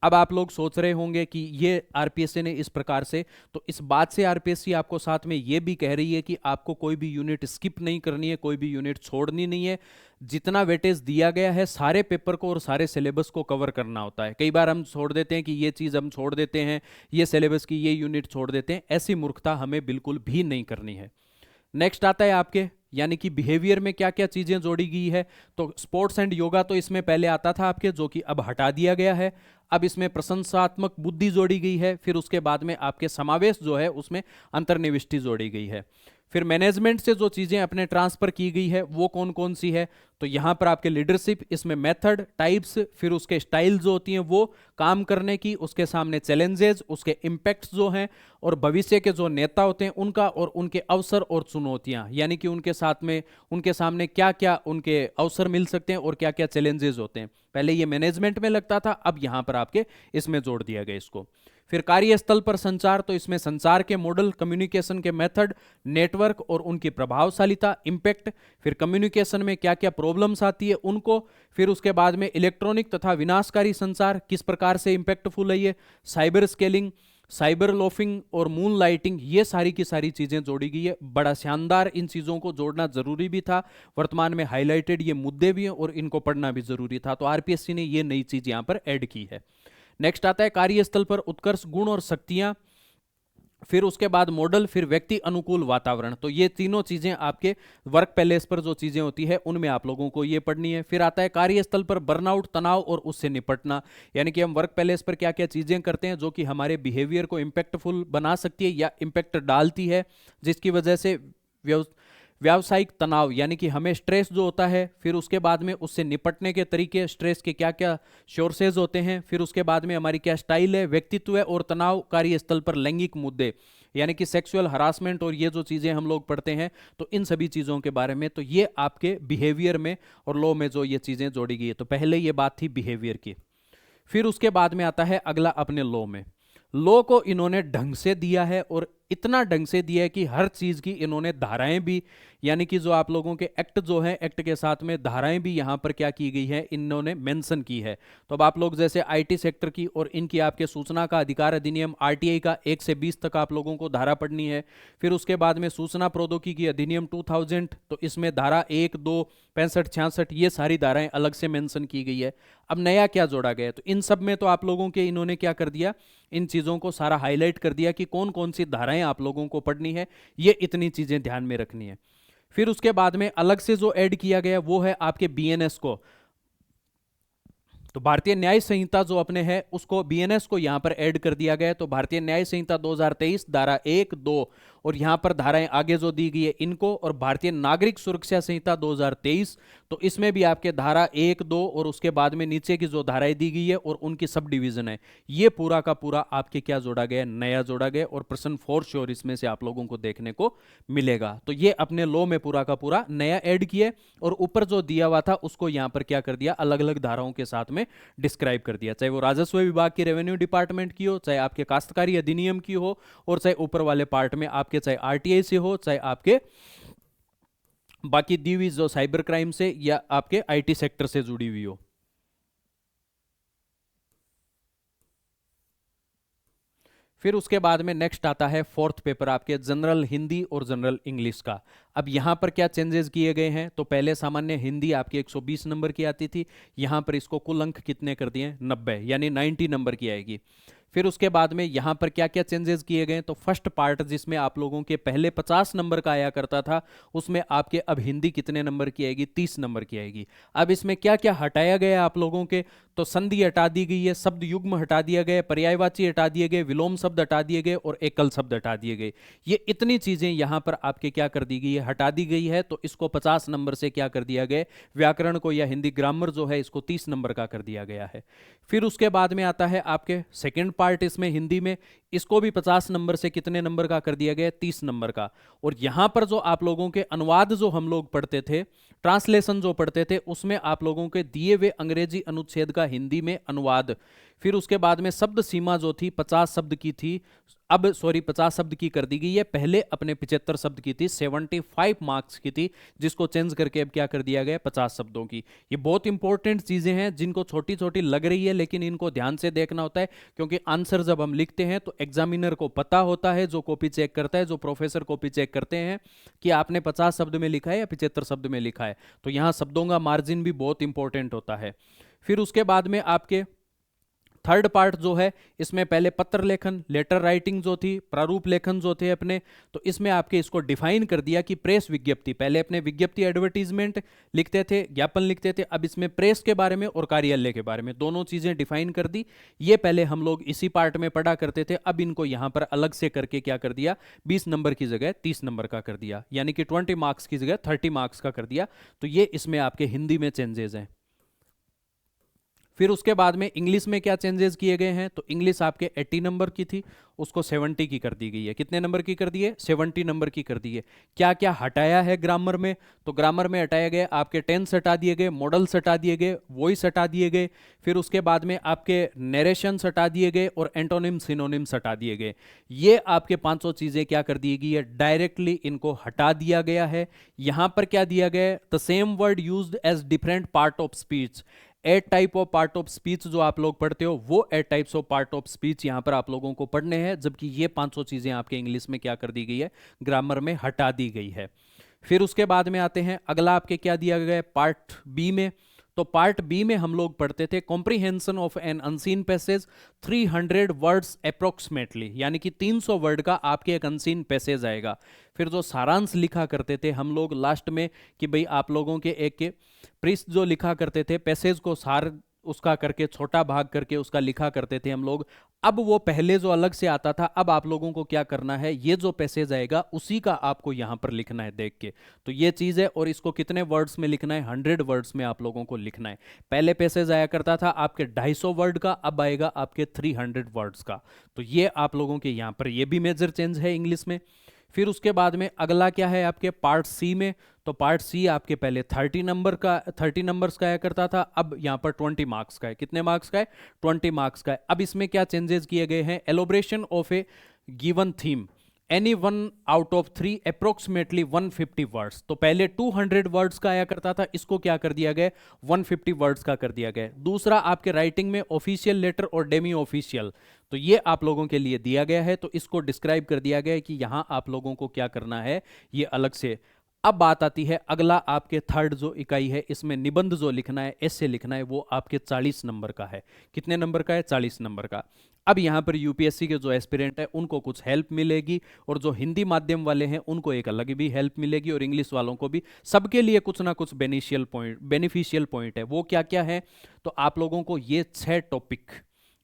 अब आप लोग सोच रहे होंगे कि ये आरपीएससी ने इस प्रकार से, तो इस बात से आरपीएससी आपको साथ में ये भी कह रही है कि आपको कोई भी यूनिट स्किप नहीं करनी है, कोई भी यूनिट छोड़नी नहीं है। जितना वेटेज दिया गया है सारे पेपर को और सारे सिलेबस को कवर करना होता है। कई बार हम छोड़ देते हैं कि ये चीज़ हम छोड़ देते हैं, ये सिलेबस की ये यूनिट छोड़ देते हैं, ऐसी मूर्खता हमें बिल्कुल भी नहीं करनी है। नेक्स्ट आता है आपके, यानी कि बिहेवियर में क्या क्या चीजें जोड़ी गई है। तो स्पोर्ट्स एंड योगा तो इसमें पहले आता था आपके, जो कि अब हटा दिया गया है। अब इसमें प्रशंसात्मक बुद्धि जोड़ी गई है। फिर उसके बाद में आपके समावेश जो है उसमें अंतर्निविष्टि जोड़ी गई है। फिर मैनेजमेंट से जो चीजें अपने ट्रांसफर की गई है वो कौन कौन सी है, तो यहां पर आपके लीडरशिप, इसमें मेथड, टाइप्स, फिर उसके स्टाइल जो होती हैं वो, काम करने की, उसके सामने चैलेंजेस, उसके इम्पैक्ट्स जो हैं, और भविष्य के जो नेता होते हैं उनका, और उनके अवसर और चुनौतियां, यानी कि उनके साथ में, उनके सामने क्या क्या उनके अवसर मिल सकते हैं और क्या क्या चैलेंजेस होते हैं। पहले ये मैनेजमेंट में लगता था, अब यहां पर आपके इसमें जोड़ दिया गया इसको। फिर कार्यस्थल पर संचार, तो इसमें संचार के मॉडल, कम्युनिकेशन के मेथड, नेटवर्क और उनकी प्रभावशालीता, इम्पैक्ट, फिर कम्युनिकेशन में क्या क्या प्रॉब्लम्स आती है उनको, फिर उसके बाद में इलेक्ट्रॉनिक तथा विनाशकारी संचार किस प्रकार से इम्पैक्टफुल है ये, साइबर स्केलिंग, साइबर लोफिंग और मून लाइटिंग, ये सारी की सारी चीजें जोड़ी गई है। बड़ा शानदार, इन चीजों को जोड़ना जरूरी भी था, वर्तमान में हाईलाइटेड ये मुद्दे भी हैं और इनको पढ़ना भी जरूरी था, तो आरपीएससी ने ये नई चीज यहां पर ऐड की है। नेक्स्ट आता है कार्यस्थल पर उत्कर्ष, गुण और शक्तियां, फिर उसके बाद मॉडल, फिर व्यक्ति अनुकूल वातावरण। तो ये तीनों चीजें आपके वर्क पैलेस पर जो चीजें होती है उनमें आप लोगों को ये पढ़नी है। फिर आता है कार्यस्थल पर बर्नआउट, तनाव और उससे निपटना, यानी कि हम वर्क पैलेस पर क्या क्या चीजें करते हैं जो कि हमारे बिहेवियर को इम्पैक्टफुल बना सकती है या इम्पैक्ट डालती है, जिसकी वजह से व्यावसायिक तनाव, यानी कि हमें स्ट्रेस जो होता है, फिर उसके बाद में उससे निपटने के तरीके, स्ट्रेस के क्या क्या सोर्सेज होते हैं, फिर उसके बाद में हमारी क्या स्टाइल है, व्यक्तित्व है और तनाव, कार्यस्थल पर लैंगिक मुद्दे, यानी कि सेक्सुअल हरासमेंट और ये जो चीज़ें हम लोग पढ़ते हैं, तो इन सभी चीज़ों के बारे में, तो ये आपके बिहेवियर में और लॉ में जो ये चीज़ें जोड़ी गई है। तो पहले ये बात थी बिहेवियर की। फिर उसके बाद में आता है अगला अपने लॉ में। लॉ को इन्होंने ढंग से दिया है और इतना ढंग से दिया है कि हर चीज की इन्होंने धाराएं भी, यानी कि जो आप लोगों के एक्ट जो है, एक्ट के साथ में धाराएं भी यहां पर क्या की गई है, इन्होंने मेंशन की है। तो अब आप लोग जैसे आईटी सेक्टर की और इनकी आपके सूचना का अधिकार अधिनियम आरटीआई का 1 से 20 तक आप लोगों को धारा पढ़नी है। फिर उसके बाद में सूचना प्रौद्योगिकी अधिनियम 2000, तो इसमें धारा 1, 2, 65, 66, ये सारी धाराएं अलग से मेंशन की गई है। अब नया क्या जोड़ा गया है, तो इन सब में तो आप लोगों के इन्होंने क्या कर दिया, इन चीजों को सारा हाईलाइट कर दिया कि कौन कौन सी धाराएं आप लोगों को पढ़नी है, ये इतनी चीजें ध्यान में रखनी है। फिर उसके बाद में अलग से जो ऐड किया गया वो है आपके बीएनएस को, तो भारतीय न्याय संहिता जो अपने है उसको बीएनएस को यहां पर ऐड कर दिया गया है। तो भारतीय न्याय संहिता 2023 धारा 1, 2 और यहां पर धाराएं आगे जो दी गई है इनको, और भारतीय नागरिक सुरक्षा संहिता 2023, तो इसमें भी आपके धारा 1, 2 और उसके बाद में नीचे की जो धाराएं दी गई है और उनकी सब डिवीजन है, ये पूरा का पूरा आपके क्या जोड़ा गया, नया जोड़ा गया, और प्रश्न फॉर श्योर इसमें से आप लोगों को देखने को मिलेगा। तो ये अपने लॉ में पूरा का पूरा नया ऐड किया, और ऊपर जो दिया हुआ था उसको यहां पर क्या कर दिया, अलग अलग धाराओं के साथ में डिस्क्राइब कर दिया, चाहे वो राजस्व विभाग की, रेवेन्यू डिपार्टमेंट की हो, चाहे आपके काश्तकारी अधिनियम की हो, और चाहे ऊपर वाले पार्ट में आपके चाहे आरटीआई से हो, चाहे आपके बाकी दी हुई जो साइबर क्राइम से या आपके आईटी सेक्टर से जुड़ी हुई हो। फिर उसके बाद में नेक्स्ट आता है फोर्थ पेपर आपके जनरल हिंदी और जनरल इंग्लिश का। अब यहां पर क्या चेंजेस किए गए हैं, तो पहले सामान्य हिंदी आपकी 120 नंबर की आती थी, यहां पर इसको कुल अंक कितने कर दिए, 90, यानी 90 नंबर की आएगी। फिर उसके बाद में यहां पर क्या क्या चेंजेस किए गए, तो फर्स्ट पार्ट जिसमें आप लोगों के पहले 50 नंबर का आया करता था, उसमें आपके अब हिंदी कितने नंबर की आएगी, 30 नंबर की आएगी। अब इसमें क्या क्या हटाया गया आप लोगों के, तो संधि हटा दी गई है, शब्द युग्म हटा दिया गया, पर्यायवाची हटा दिए गए, विलोम शब्द हटा दिए गए और एकल शब्द हटा दिए गए। ये इतनी चीजें यहां पर आपके क्या कर दी गई है, हटा दी गई है। तो इसको 50 नंबर से क्या कर दिया गया, व्याकरण को या हिंदी ग्रामर जो है इसको 30 नंबर का कर दिया गया है। फिर उसके बाद में आता है आपके सेकेंड पार्ट इसमें हिंदी में, इसको भी 50 नंबर से कितने नंबर का कर दिया गया, 30 नंबर का। और यहां पर जो आप लोगों के अनुवाद जो हम लोग पढ़ते थे, ट्रांसलेशन जो पढ़ते थे, उसमें आप लोगों के दिए हुए अंग्रेजी अनुच्छेद का हिंदी में अनुवाद, फिर उसके बाद में शब्द सीमा जो थी 50 शब्द की थी, अब 50 शब्द की कर दी गई है, पहले अपने 75 शब्द की थी, 75 मार्क्स की थी, जिसको चेंज करके अब क्या कर दिया गया, 50 शब्दों की। ये बहुत इंपॉर्टेंट चीजें हैं जिनको छोटी छोटी लग रही है, लेकिन इनको ध्यान से देखना होता है, क्योंकि आंसर जब हम लिखते हैं तो एग्जामिनर को पता होता है, जो कॉपी चेक करता है, जो प्रोफेसर कॉपी चेक करते हैं, कि आपने 50 शब्द में लिखा है या 75 शब्द में लिखा है। तो यहां शब्दों का मार्जिन भी बहुत इंपॉर्टेंट होता है। फिर उसके बाद में आपके थर्ड पार्ट जो है, इसमें पहले पत्र लेखन, लेटर राइटिंग जो थी, प्रारूप लेखन जो थे अपने, तो इसमें आपके इसको डिफाइन कर दिया कि प्रेस विज्ञप्ति, पहले अपने विज्ञप्ति एडवर्टीजमेंट लिखते थे, ज्ञापन लिखते थे, अब इसमें प्रेस के बारे में और कार्यालय के बारे में दोनों चीजें डिफाइन कर दी। ये पहले हम लोग इसी पार्ट में पढ़ा करते थे, अब इनको यहां पर अलग से करके क्या कर दिया, 20 नंबर की जगह 30 नंबर का कर दिया, यानी कि 20 मार्क्स की जगह 30 मार्क्स का कर दिया। तो ये इसमें आपके हिंदी में चेंजेस हैं। फिर उसके बाद में इंग्लिश में क्या चेंजेस किए गए हैं, तो इंग्लिश आपके 80 नंबर की थी, उसको 70 की कर दी गई है। कितने नंबर की कर दी है, 70 नंबर की कर दी है। क्या क्या हटाया है ग्रामर में, तो ग्रामर में हटाया गया आपके टेंस हटा दिए गए, मॉडल्स हटा दिए गए, वॉइस हटा दिए गए, फिर उसके बाद में आपके नरेशंस हटा दिए गए और एंटोनिम सिनोनिम्स हटा दिए गए। ये आपके 500 चीजें क्या कर दी गई है, डायरेक्टली इनको हटा दिया गया है। यहां पर क्या दिया गया है, the same word used as different part of speech. Eight type of part of speech जो आप लोग पढ़ते हो, वो eight types of part of speech यहां पर आप लोगों को पढ़ने हैं, जबकि ये 500 चीजें आपके इंग्लिश में क्या कर दी गई है, ग्रामर में हटा दी गई है। फिर उसके बाद में आते हैं अगला आपके क्या दिया गया है पार्ट बी में, तो पार्ट बी में हम लोग पढ़ते थे comprehension of an unseen passage 300 words approximately, यानी कि 300 वर्ड का आपके एक अनसीन पैसेज आएगा। फिर जो सारांश लिखा करते थे हम लोग लास्ट में, कि भाई आप लोगों के एक प्रीस्ट जो लिखा करते थे पैसेज को सार उसका करके छोटा भाग करके उसका लिखा करते थे हम लोग, अब वो पहले जो अलग से आता था, अब आप लोगों को क्या करना है, ये जो पैसेज आएगा उसी का आपको यहां पर लिखना है देख के। तो ये चीज है, और इसको कितने वर्ड्स में लिखना है, 100 वर्ड्स में आप लोगों को लिखना है। पहले पैसेज आया करता था आपके 250 वर्ड का, अब आएगा आपके 300 वर्ड्स का। तो ये आप लोगों के यहां पर ये भी मेजर चेंज है इंग्लिश में। फिर उसके बाद में अगला क्या है आपके पार्ट सी में, तो पार्ट सी आपके पहले 30 नंबर्स का आया करता था, अब यहां पर 20 मार्क्स का है। कितने मार्क्स का है, 20 मार्क्स का है। अब इसमें क्या चेंजेस किए गए हैं, elaboration of a given theme any 1 out of 3 approximately 150 words. तो पहले 200 वर्ड्स का आया करता था, इसको क्या कर दिया गया, 150 वर्ड्स का कर दिया गया। दूसरा आपके राइटिंग में ऑफिशियल लेटर और डेमी ऑफिशियल, तो ये आप लोगों के लिए दिया गया है, तो इसको डिस्क्राइब कर दिया गया है कि यहां आप लोगों को क्या करना है, ये अलग से। अब बात आती है अगला आपके थर्ड जो इकाई है, इसमें निबंध जो लिखना है, ऐसे लिखना है, वो आपके 40 नंबर का है। कितने नंबर का है, 40 नंबर का। अब यहाँ पर यूपीएससी के जो एस्पिरेंट है उनको कुछ हेल्प मिलेगी, और जो हिंदी माध्यम वाले हैं उनको एक अलग भी हेल्प मिलेगी, और इंग्लिश वालों को भी, सबके लिए कुछ ना कुछ बेनिफिशियल पॉइंट है। वो क्या क्या है, तो आप लोगों को ये 6 टॉपिक,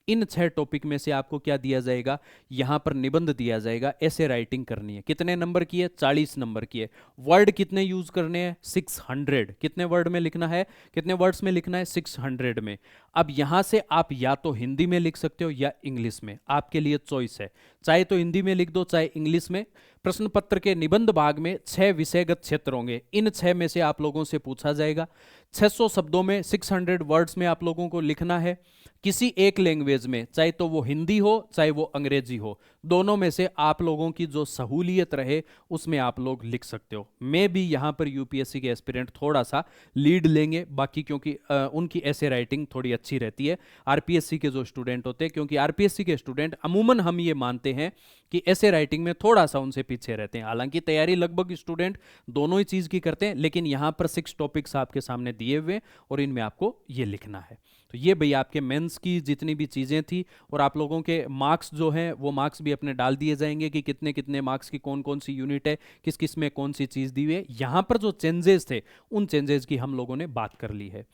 इन 6 टॉपिक में से आपको क्या दिया जाएगा, यहां पर निबंध दिया जाएगा, ऐसे राइटिंग करनी है। कितने नंबर की है, 40 नंबर की है। वर्ड कितने यूज करने हैं, 600। कितने वर्ड में लिखना है, कितने वर्ड्स में लिखना है, 600 में। अब यहां से आप या तो हिंदी में लिख सकते हो या इंग्लिश में, आपके लिए चॉइस है। चाहे तो हिंदी में लिख दो, चाहे इंग्लिश में। प्रश्न पत्र के निबंध भाग में 6 विषयगत क्षेत्र होंगे, इन 6 में से आप लोगों से पूछा जाएगा। 600 शब्दों में, 600 वर्ड्स में आप लोगों को लिखना है, किसी एक लैंग्वेज में, चाहे तो वो हिंदी हो चाहे वो अंग्रेजी हो, दोनों में से आप लोगों की जो सहूलियत रहे उसमें आप लोग लिख सकते हो। मैं भी यहाँ पर यूपीएससी के एस्पिरेंट थोड़ा सा लीड लेंगे बाकी, क्योंकि उनकी ऐसे राइटिंग थोड़ी अच्छी रहती है आरपीएससी के जो स्टूडेंट होते हैं, क्योंकि आरपीएससी के स्टूडेंट अमूमन हम ये मानते हैं कि ऐसे राइटिंग में थोड़ा सा उनसे पीछे रहते हैं। हालांकि तैयारी लगभग स्टूडेंट दोनों ही चीज़ की करते हैं, लेकिन यहाँ पर 6 टॉपिक्स आपके सामने दिए हुए और इनमें आपको ये लिखना है। तो ये भाई आपके मेंस की जितनी भी चीज़ें थी, और आप लोगों के मार्क्स जो हैं वो मार्क्स भी अपने डाल दिए जाएंगे कि कितने कितने मार्क्स की कौन कौन सी यूनिट है, किस किस में कौन सी चीज़ दी हुई है। यहाँ पर जो चेंजेस थे उन चेंजेस की हम लोगों ने बात कर ली है।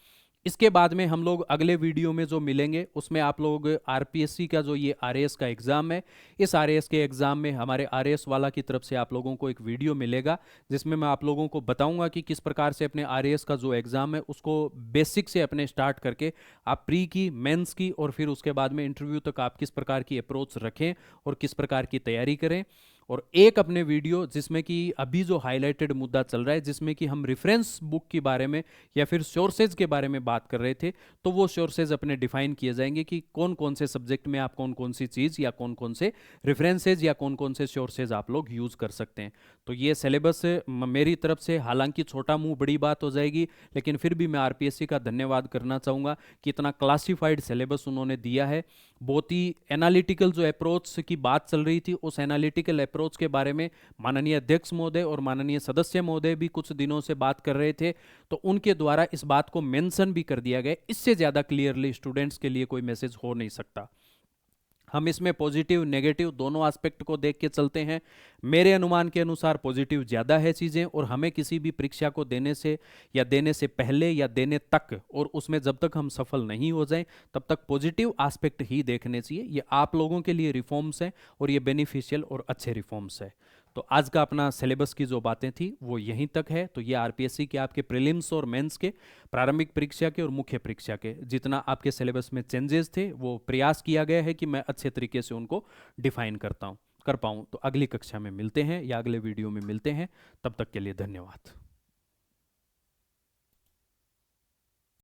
इसके बाद में हम लोग अगले वीडियो में जो मिलेंगे उसमें आप लोग आरपीएससी का जो ये आरएएस का एग्ज़ाम है, इस आरएएस के एग्ज़ाम में हमारे आरएएस वाला की तरफ से आप लोगों को एक वीडियो मिलेगा, जिसमें मैं आप लोगों को बताऊंगा कि किस प्रकार से अपने आरएएस का जो एग्ज़ाम है उसको बेसिक से अपने स्टार्ट करके आप प्री की, मेंस की, और फिर उसके बाद में इंटरव्यू तक आप किस प्रकार की अप्रोच रखें और किस प्रकार की तैयारी करें। और एक अपने वीडियो जिसमें कि अभी जो हाईलाइटेड मुद्दा चल रहा है, जिसमें कि हम रेफरेंस बुक के बारे में या फिर सोर्सेज के बारे में बात कर रहे थे, तो वो सोर्सेज अपने डिफाइन किए जाएंगे कि कौन कौन से सब्जेक्ट में आप कौन कौन सी चीज़ या कौन कौन से रेफरेंसेज या कौन कौन से सोर्सेज आप लोग यूज़ कर सकते हैं। तो ये सिलेबस मेरी तरफ से, हालांकि छोटा मुंह बड़ी बात हो जाएगी, लेकिन फिर भी मैं आरपीएससी का धन्यवाद करना चाहूँगा कि इतना क्लासिफाइड सिलेबस उन्होंने दिया है। बहुत ही एनालिटिकल जो अप्रोच की बात चल रही थी, उस एनालिटिकल अप्रोच के बारे में माननीय अध्यक्ष महोदय और माननीय सदस्य महोदय भी कुछ दिनों से बात कर रहे थे, तो उनके द्वारा इस बात को मेंशन भी कर दिया गया। इससे ज़्यादा क्लियरली स्टूडेंट्स के लिए कोई मैसेज हो नहीं सकता। हम इसमें पॉजिटिव नेगेटिव दोनों एस्पेक्ट को देख के चलते हैं। मेरे अनुमान के अनुसार पॉजिटिव ज़्यादा है चीज़ें, और हमें किसी भी परीक्षा को देने से या देने से पहले या देने तक, और उसमें जब तक हम सफल नहीं हो जाएं तब तक पॉजिटिव एस्पेक्ट ही देखने चाहिए। ये आप लोगों के लिए रिफॉर्म्स हैं और ये बेनिफिशियल और अच्छे रिफॉर्म्स हैं। तो आज का अपना सिलेबस की जो बातें थी वो यहीं तक है। तो ये आरपीएससी के आपके प्रीलिम्स और मेंस के, प्रारंभिक परीक्षा के और मुख्य परीक्षा के जितना आपके सिलेबस में चेंजेस थे, वो प्रयास किया गया है कि मैं अच्छे तरीके से उनको डिफाइन कर पाऊँ। तो अगली कक्षा में मिलते हैं या अगले वीडियो में मिलते हैं, तब तक के लिए धन्यवाद।